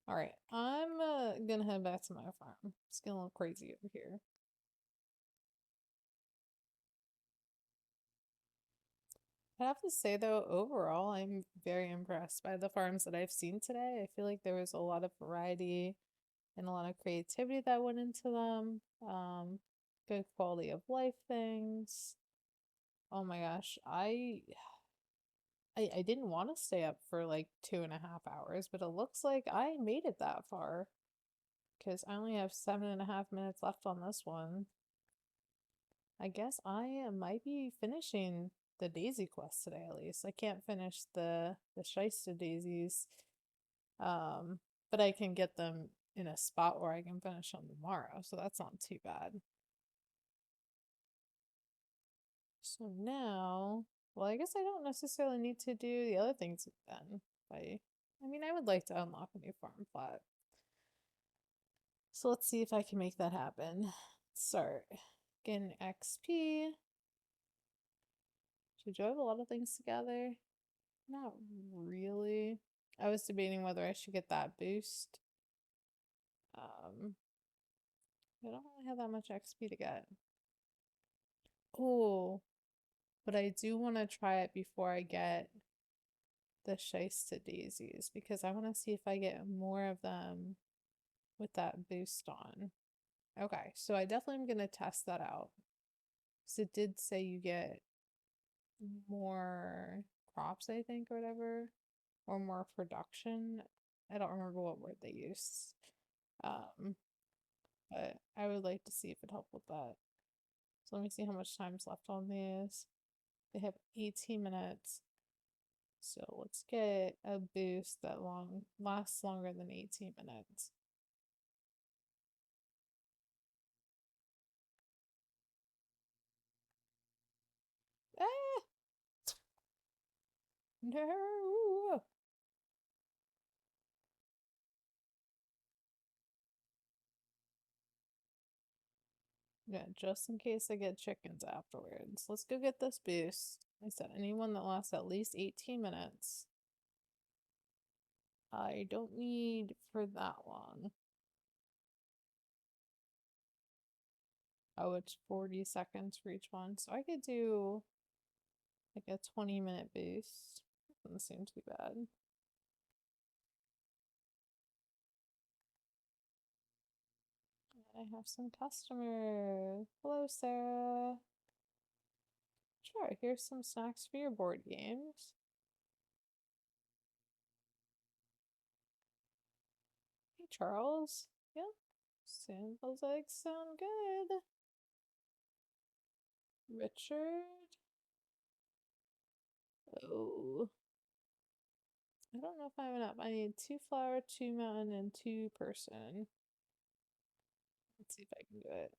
Alright, I'm gonna head back to my farm. It's getting a little crazy over here. I have to say though, overall, I'm very impressed by the farms that I've seen today. I feel like there was a lot of variety and a lot of creativity that went into them. Good quality of life things. Oh my gosh, I didn't want to stay up for like 2.5 hours, but it looks like I made it that far because I only have 7.5 minutes left on this one. I guess I might be finishing the Daisy quest today at least. I can't finish the Shysta daisies, um, but I can get them in a spot where I can finish them tomorrow, so that's not too bad. So now, well, I guess I don't necessarily need to do the other things then. I mean, I would like to unlock a new farm plot. So let's see if I can make that happen. Start getting XP. Should I have a lot of things together? Not really. I was debating whether I should get that boost. I don't really have that much XP to get. Oh, but I do want to try it before I get the Shysta daisies because I want to see if I get more of them with that boost on. Okay, so I definitely am going to test that out. Because it did say you get more crops, I think, or whatever, or more production. I don't remember what word they used. Um, but I would like to see if it helped with that. So let me see how much time's left on these. They have 18 minutes. So let's get a boost that lasts longer than 18 minutes. Ah! No! Yeah, just in case I get chickens afterwards. Let's go get this boost. I said anyone that lasts at least 18 minutes. I don't need for that long. Oh, it's 40 seconds for each one. So I could do like a 20-minute boost. Doesn't seem too bad. I have some customers. Hello, Sarah. Sure, here's some snacks for your board games. Hey, Charles. Yeah, samples like sound good. Richard. Oh. I don't know if I have enough. I need 2 flower, 2 mountain, and 2 person. Let's see if I can do it.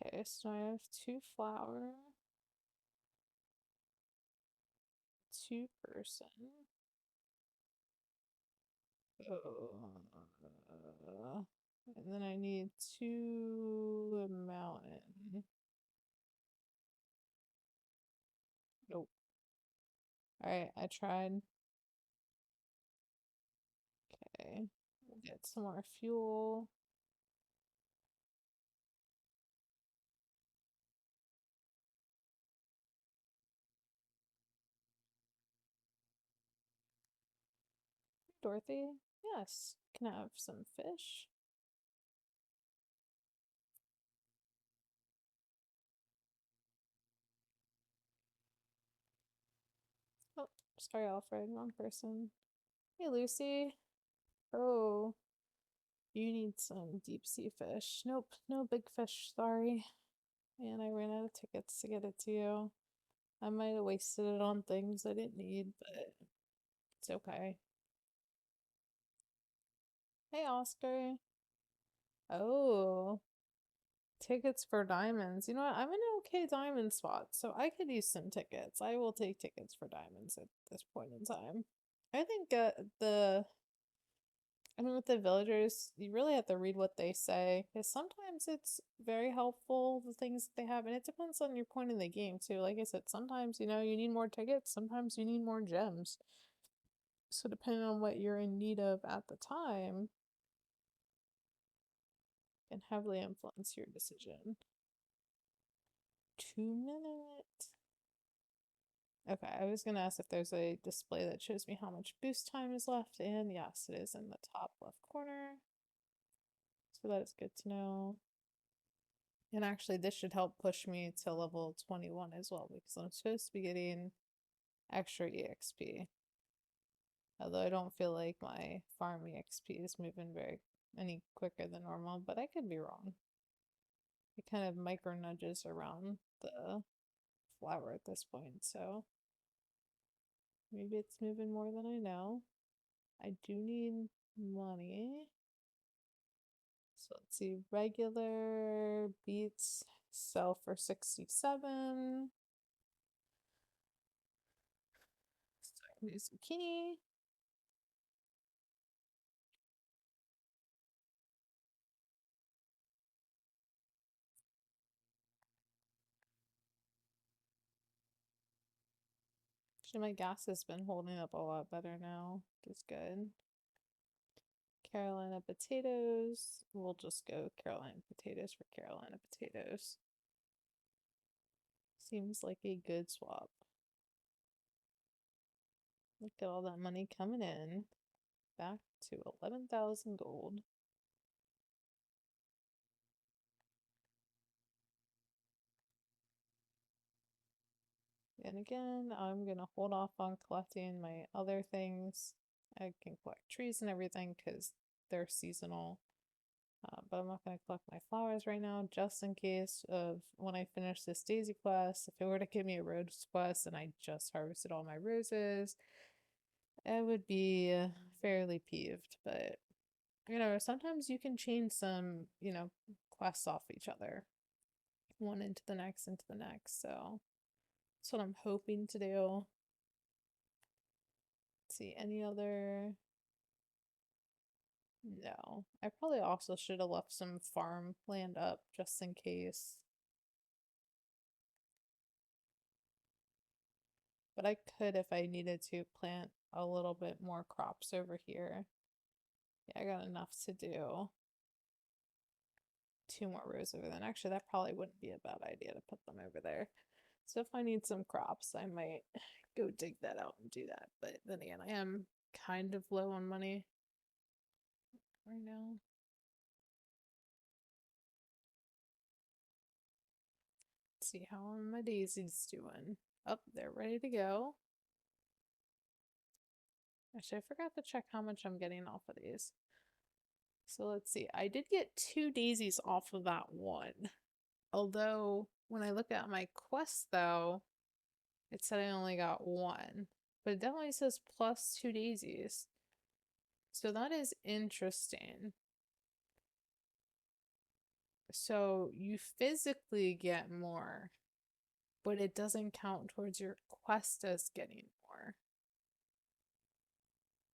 Okay, so I have 2 flower, 2 person. And then I need 2 mountain. Nope. Alright, I tried. Okay. Get some more fuel. Dorothy? Yes. Can I have some fish? Oh, sorry, Alfred. Wrong person. Hey, Lucy. Oh. You need some deep sea fish. Nope, no big fish, sorry. And I ran out of tickets to get it to you. I might have wasted it on things I didn't need, but it's okay. Hey, Oscar. Oh, tickets for diamonds. You know what? I'm in an okay diamond spot, so I could use some tickets. I will take tickets for diamonds at this point in time. I think I mean, with the villagers, you really have to read what they say, because sometimes it's very helpful, the things that they have, and it depends on your point in the game, too. Like I said, sometimes, you know, you need more tickets, sometimes you need more gems. So depending on what you're in need of at the time, can heavily influence your decision. 2 minutes. Okay, I was gonna ask if there's a display that shows me how much boost time is left, and yes, it is in the top left corner. So that is good to know. And actually, this should help push me to level 21 as well, because I'm supposed to be getting extra EXP. Although I don't feel like my farm EXP is moving any quicker than normal, but I could be wrong. It kind of micro nudges around the flower at this point, so maybe it's moving more than I know. I do need money. So let's see, regular beets sell for 67. So I can do zucchini. Actually, my gas has been holding up a lot better now, which is good. Carolina potatoes. We'll just go Carolina potatoes for Carolina potatoes. Seems like a good swap. Look at all that money coming in. Back to 11,000 gold. And again, I'm gonna hold off on collecting my other things. I can collect trees and everything because they're seasonal. But I'm not going to collect my flowers right now, just in case of when I finish this daisy quest. If it were to give me a rose quest and I just harvested all my roses, I would be fairly peeved. But, you know, sometimes you can chain some, you know, quests off each other. One into the next, into the next. So that's what I'm hoping to do. Let's see, any other... No. I probably also should have left some farm land up just in case. But I could, if I needed to, plant a little bit more crops over here. Yeah, I got enough to do 2 more rows over there. Actually, that probably wouldn't be a bad idea to put them over there. So if I need some crops, I might go dig that out and do that. But then again, I am kind of low on money right now. Let's see, how are my daisies doing? Oh, they're ready to go. Actually, I forgot to check how much I'm getting off of these. So let's see. I did get 2 daisies off of that one. Although, when I look at my quest, though, it said I only got 1. But it definitely says plus 2 daisies. So that is interesting. So you physically get more, but it doesn't count towards your quest as getting more.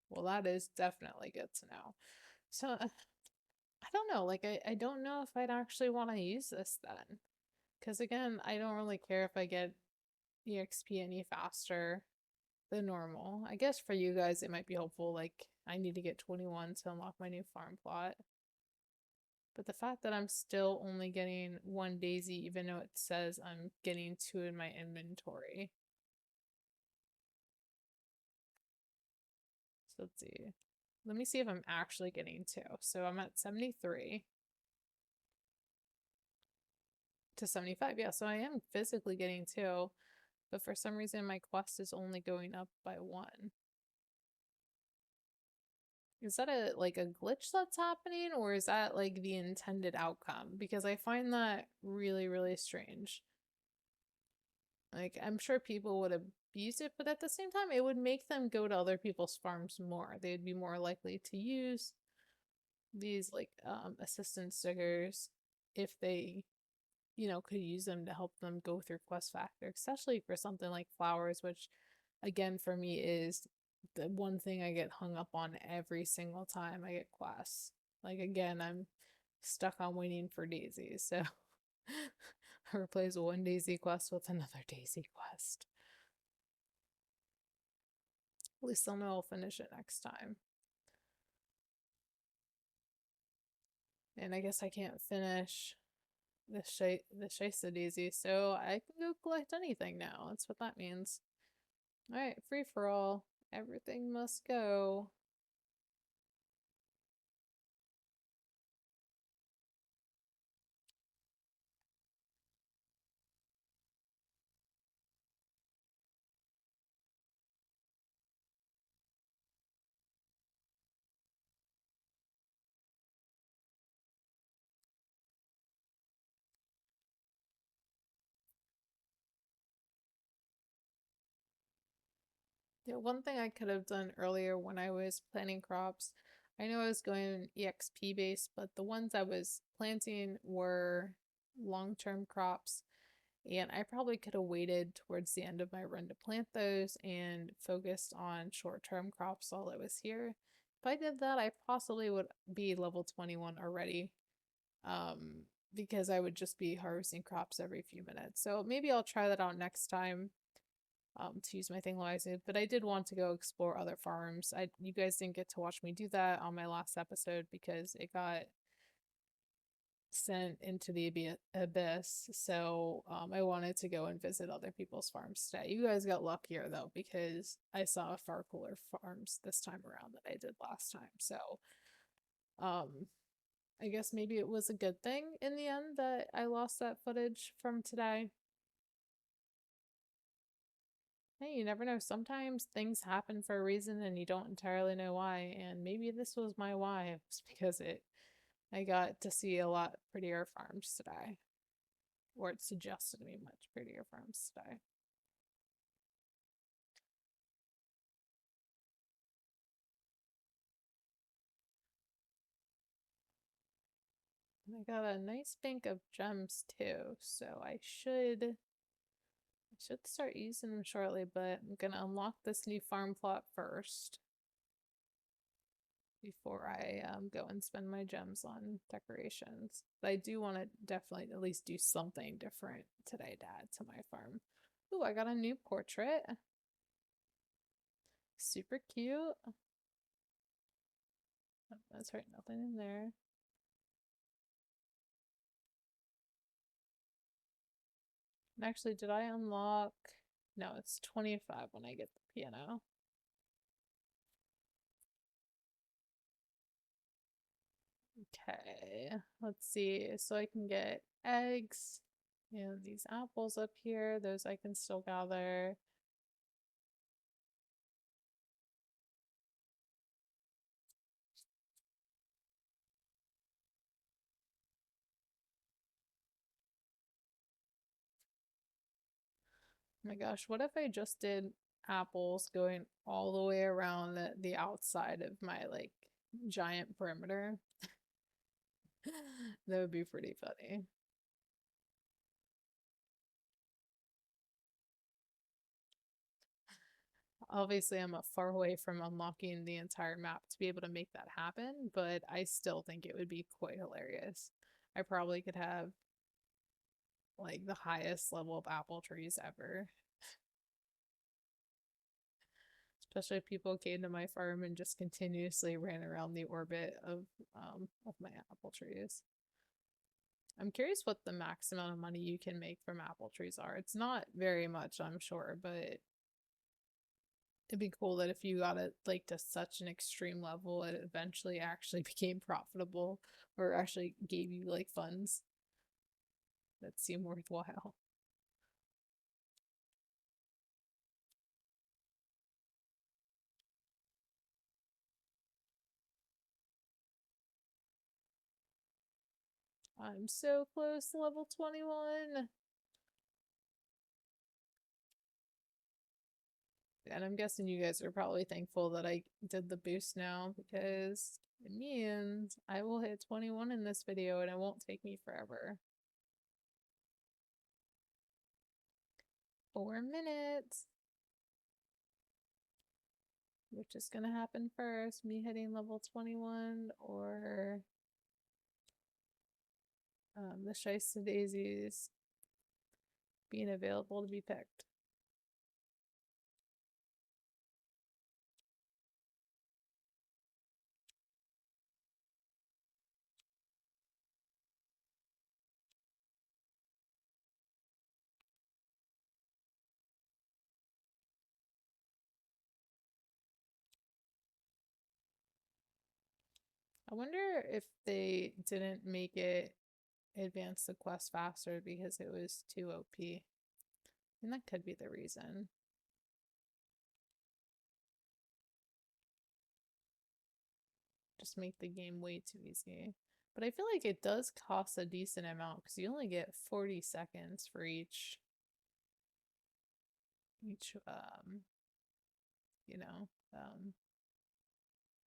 Well, that is definitely good to know. So, I don't know. Like, I don't know if I'd actually want to use this then. Because again, I don't really care if I get EXP any faster than normal. I guess for you guys, it might be helpful. Like, I need to get 21 to unlock my new farm plot. But the fact that I'm still only getting 1 daisy, even though it says I'm getting 2 in my inventory. So let's see. Let me see if I'm actually getting 2. So I'm at 73 to 75. Yeah, so I am physically getting 2. But for some reason, my quest is only going up by 1. Is that a like a glitch that's happening, or is that like the intended outcome? Because I find that really, really strange. Like, I'm sure people would abuse it, but at the same time, it would make them go to other people's farms more. They'd be more likely to use these like assistance stickers if they, could use them to help them go through quest factor, especially for something like flowers, which again for me is the one thing I get hung up on every single time I get quests. Like again, I'm stuck on waiting for daisies, so I replace one daisy quest with another daisy quest. At least I'll know I'll finish it next time. And I guess I can't finish the Shaisa Daisy, so I can go collect anything now. That's what that means. Alright, free for all. Everything must go. Yeah, one thing I could have done earlier when I was planting crops, I know I was going EXP based, but the ones I was planting were long-term crops, and I probably could have waited towards the end of my run to plant those and focused on short-term crops while I was here. If I did that, I possibly would be level 21 already, because I would just be harvesting crops every few minutes. So maybe I'll try that out next time, to use my thing wisely. But I did want to go explore other farms. You guys didn't get to watch me do that on my last episode because it got sent into the abyss. So I wanted to go and visit other people's farms today. You guys got luckier though because I saw far cooler farms this time around than I did last time. So um I guess maybe it was a good thing in the end that I lost that footage from today. Hey, you never know. Sometimes things happen for a reason and you don't entirely know why. And maybe this was my why. It's because I got to see a lot prettier farms today. Or it suggested me much prettier farms today. And I got a nice bank of gems too, so I should start using them shortly, but I'm gonna unlock this new farm plot first before I go and spend my gems on decorations. But I do want to definitely at least do something different today to add to my farm. Ooh, I got a new portrait. Super cute. Oh, that's right, nothing in there. And actually, did I unlock? No, it's 25 when I get the piano. Okay, let's see. So I can get eggs and these apples up here. Those I can still gather. Oh my gosh, what if I just did apples going all the way around the outside of my like giant perimeter? That would be pretty funny. Obviously, I'm a far away from unlocking the entire map to be able to make that happen, but I still think it would be quite hilarious. I probably could have like the highest level of apple trees ever. Especially if people came to my farm and just continuously ran around the orbit of my apple trees. I'm curious what the max amount of money you can make from apple trees are. It's not very much, I'm sure, but it'd be cool that if you got it like to such an extreme level, it eventually actually became profitable or actually gave you like funds that seem worthwhile. I'm so close to level 21. And I'm guessing you guys are probably thankful that I did the boost now because it means I will hit 21 in this video and it won't take me forever. 4 minutes. Which is gonna happen first? Me hitting level 21 or the Shiesta Daisies being available to be picked? I wonder if they didn't make it advance the quest faster because it was too OP. And that could be the reason. Just make the game way too easy. But I feel like it does cost a decent amount because you only get 40 seconds for each you know,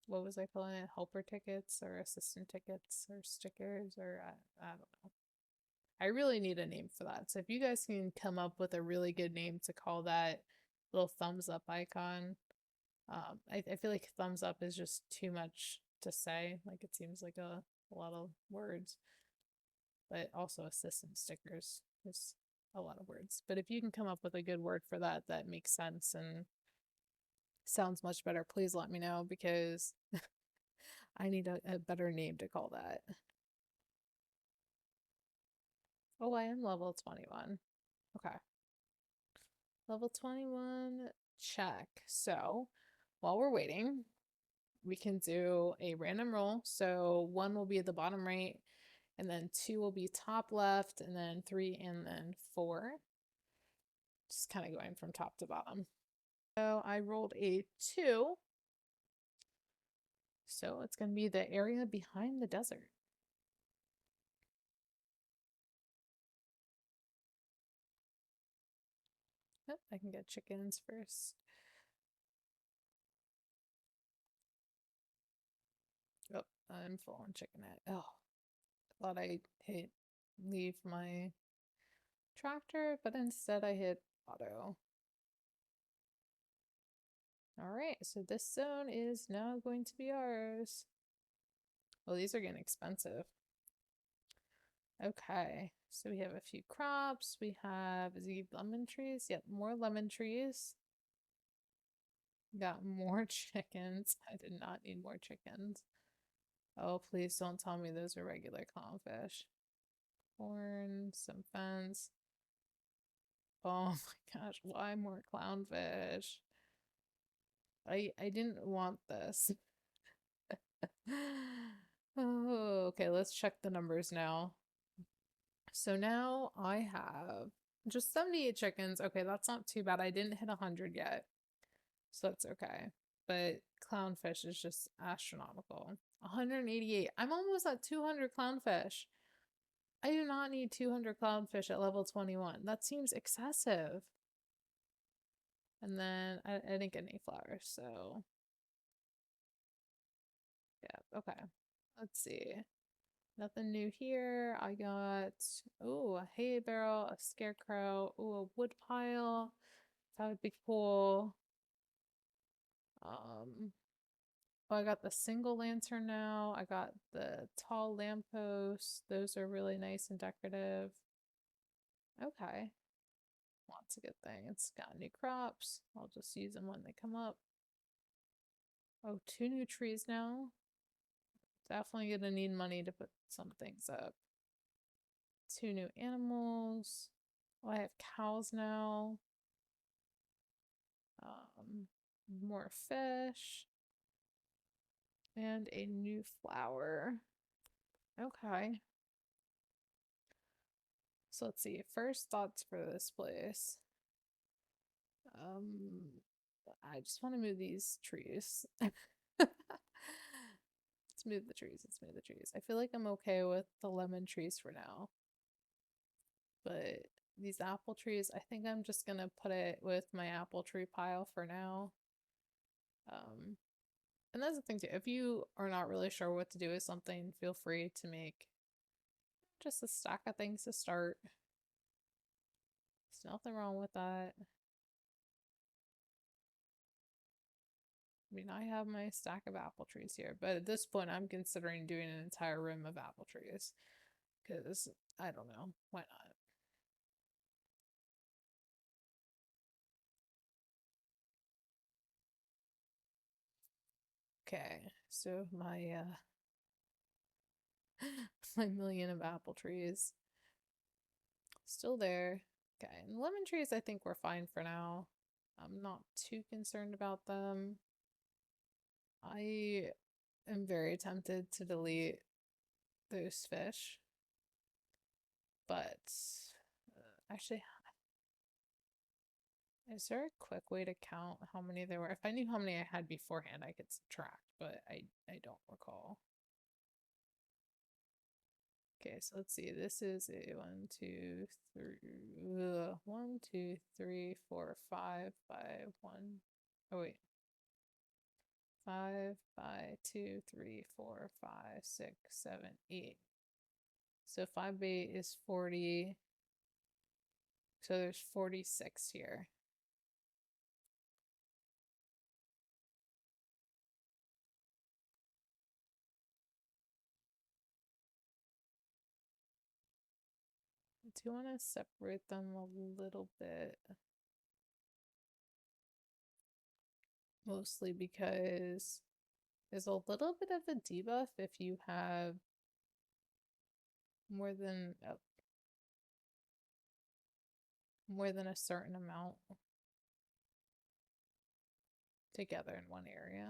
what was I calling it? Helper tickets or assistant tickets or stickers or I don't know. I really need a name for that. So if you guys can come up with a really good name to call that little thumbs up icon, I feel like thumbs up is just too much to say. Like it seems like a lot of words, but also assistant stickers is a lot of words. But if you can come up with a good word for that that makes sense and sounds much better, please let me know because I need a better name to call that. Oh, I am level 21. Okay. Level 21, check. So while we're waiting, we can do a random roll. So 1 will be at the bottom right, and then 2 will be top left, and then 3, and then 4. Just kind of going from top to bottom. So I rolled a 2. So it's going to be the area behind the desert. Oh, I can get chickens first. Oh, I'm full on chicken egg. Oh, thought I hit leave my tractor, but instead I hit auto. Alright, so this zone is now going to be ours. Well, these are getting expensive. Okay, so we have a few crops. We have, is it lemon trees? Yep, more lemon trees. Got more chickens. I did not need more chickens. Oh, please don't tell me those are regular clownfish. Corn, some fence. Oh my gosh, why more clownfish? I didn't want this. Oh, okay, let's check the numbers now. So now I have just 78 chickens. Okay, that's not too bad. I didn't hit 100 yet, so that's okay. But clownfish is just astronomical. 188. I'm almost at 200 clownfish. I do not need 200 clownfish at level 21. That seems excessive. And then I didn't get any flowers, so yeah, okay. Let's see. Nothing new here. I got, oh, a hay barrel, a scarecrow, oh, a wood pile. That would be cool. Oh, I got the single lantern now. I got the tall lampposts. Those are really nice and decorative. Okay. Lots of good things. Got new crops. I'll just use them when they come up. Oh, 2 new trees now. Definitely gonna need money to put some things up. 2 new animals. Oh, I have cows now. More fish. And a new flower. Okay. So let's see. First thoughts for this place. I just want to move these trees. Smooth the trees and smooth the trees. I feel like I'm okay with the lemon trees for now. But these apple trees, I think I'm just gonna put it with my apple tree pile for now. Um, and that's the thing too. If you are not really sure what to do with something, feel free to make just a stack of things to start. There's nothing wrong with that. I mean, I have my stack of apple trees here, but at this point, I'm considering doing an entire rim of apple trees because I don't know, why not? Okay, so my million of apple trees still there. Okay, and lemon trees, I think we're fine for now. I'm not too concerned about them. I am very tempted to delete those fish, but actually, is there a quick way to count how many there were? If I knew how many I had beforehand, I could subtract, but I don't recall. Okay, so let's see. This is a 1, 2, 3, 1, 2, 3, 4, 5 by 1. Oh wait. 5 by 2, 3, 4, 5, 6, 7, 8. So 5 by 8 is 40. So there's 46 here. I do want to separate them a little bit. Mostly because there's a little bit of a debuff if you have more than a certain amount together in one area.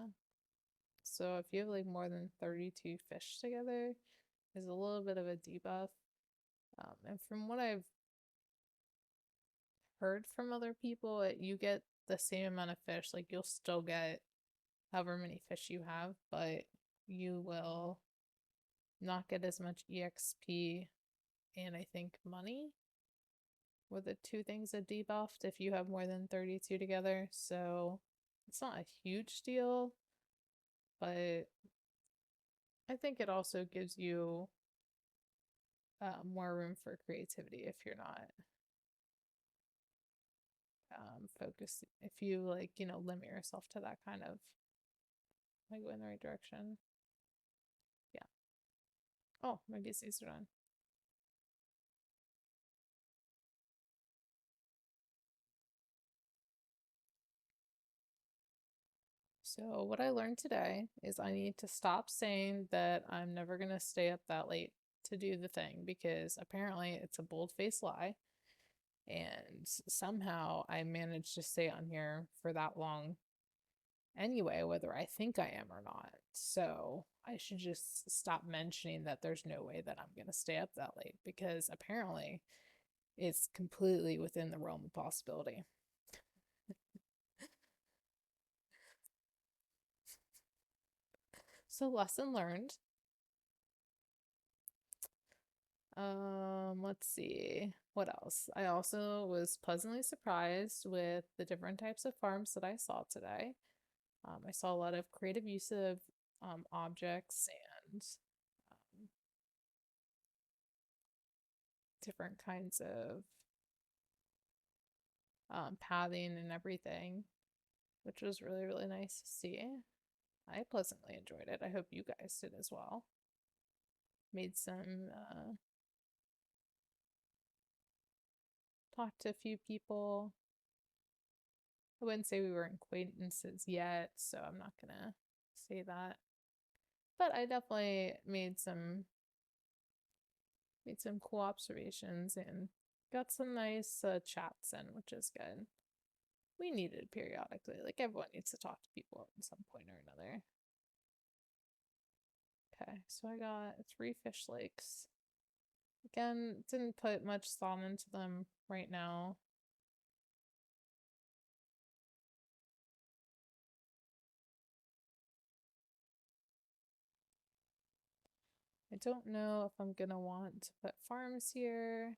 So if you have like more than 32 fish together, there's a little bit of a debuff. And from what I've heard from other people, you get the same amount of fish. Like you'll still get however many fish you have, but you will not get as much EXP and I think money were the two things that debuffed if you have more than 32 together. So it's not a huge deal, but I think it also gives you more room for creativity if you're not focused. If you like, limit yourself to that kind of like go in the right direction. Yeah. Oh, my BCs are done. So what I learned today is I need to stop saying that I'm never gonna stay up that late to do the thing because apparently it's a bold-faced lie. And somehow I managed to stay on here for that long anyway, whether I think I am or not. So I should just stop mentioning that there's no way that I'm gonna stay up that late because apparently it's completely within the realm of possibility. So lesson learned. Let's see. What else? I also was pleasantly surprised with the different types of farms that I saw today. I saw a lot of creative use of objects and um, different kinds of pathing and everything, which was really, really nice to see. I pleasantly enjoyed it. I hope you guys did as well. Made some, talked to a few people. I wouldn't say we were acquaintances yet, so I'm not gonna say that. But I definitely made some cool observations and got some nice chats in, which is good. We need it periodically. Like everyone needs to talk to people at some point or another. Okay, so I got 3 fish lakes. Again, didn't put much thought into them right now. don't know if I'm gonna want to put farms here.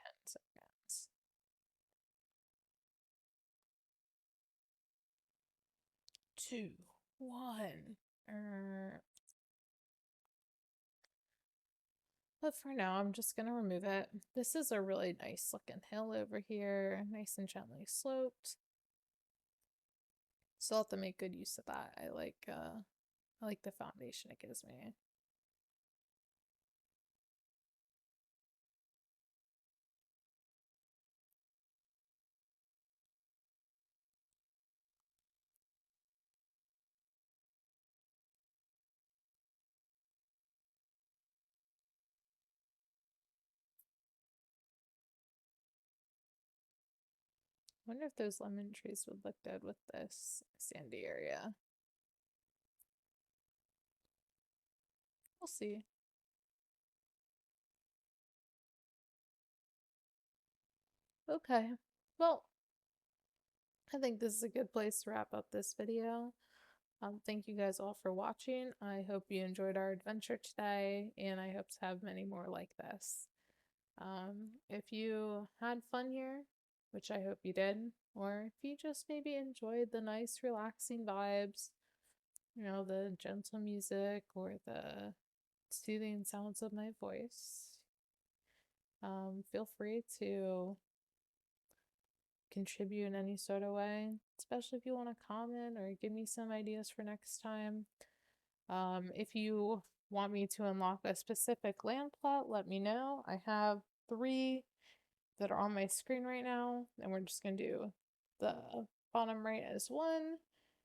10 seconds. 2, 1. But for now, I'm just gonna remove it. This is a really nice looking hill over here, nice and gently sloped. So I'll have to make good use of that. I like the foundation it gives me. Wonder if those lemon trees would look good with this sandy area. We'll see. Okay. Well, I think this is a good place to wrap up this video. Thank you guys all for watching. I hope you enjoyed our adventure today, and I hope to have many more like this. If you had fun here, which I hope you did, or if you just maybe enjoyed the nice relaxing vibes, the gentle music or the soothing sounds of my voice, feel free to contribute in any sort of way, especially if you want to comment or give me some ideas for next time. If you want me to unlock a specific land plot, let me know. I have 3 that are on my screen right now, and we're just going to do the bottom right as 1,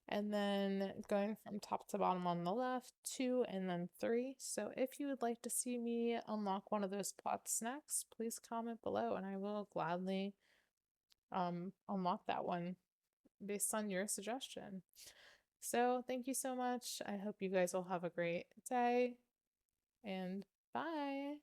and then going from top to bottom on the left, 2, and then 3. So if you would like to see me unlock one of those plots next, please comment below, and I will gladly unlock that one based on your suggestion. So thank you so much. I hope you guys will have a great day, and bye.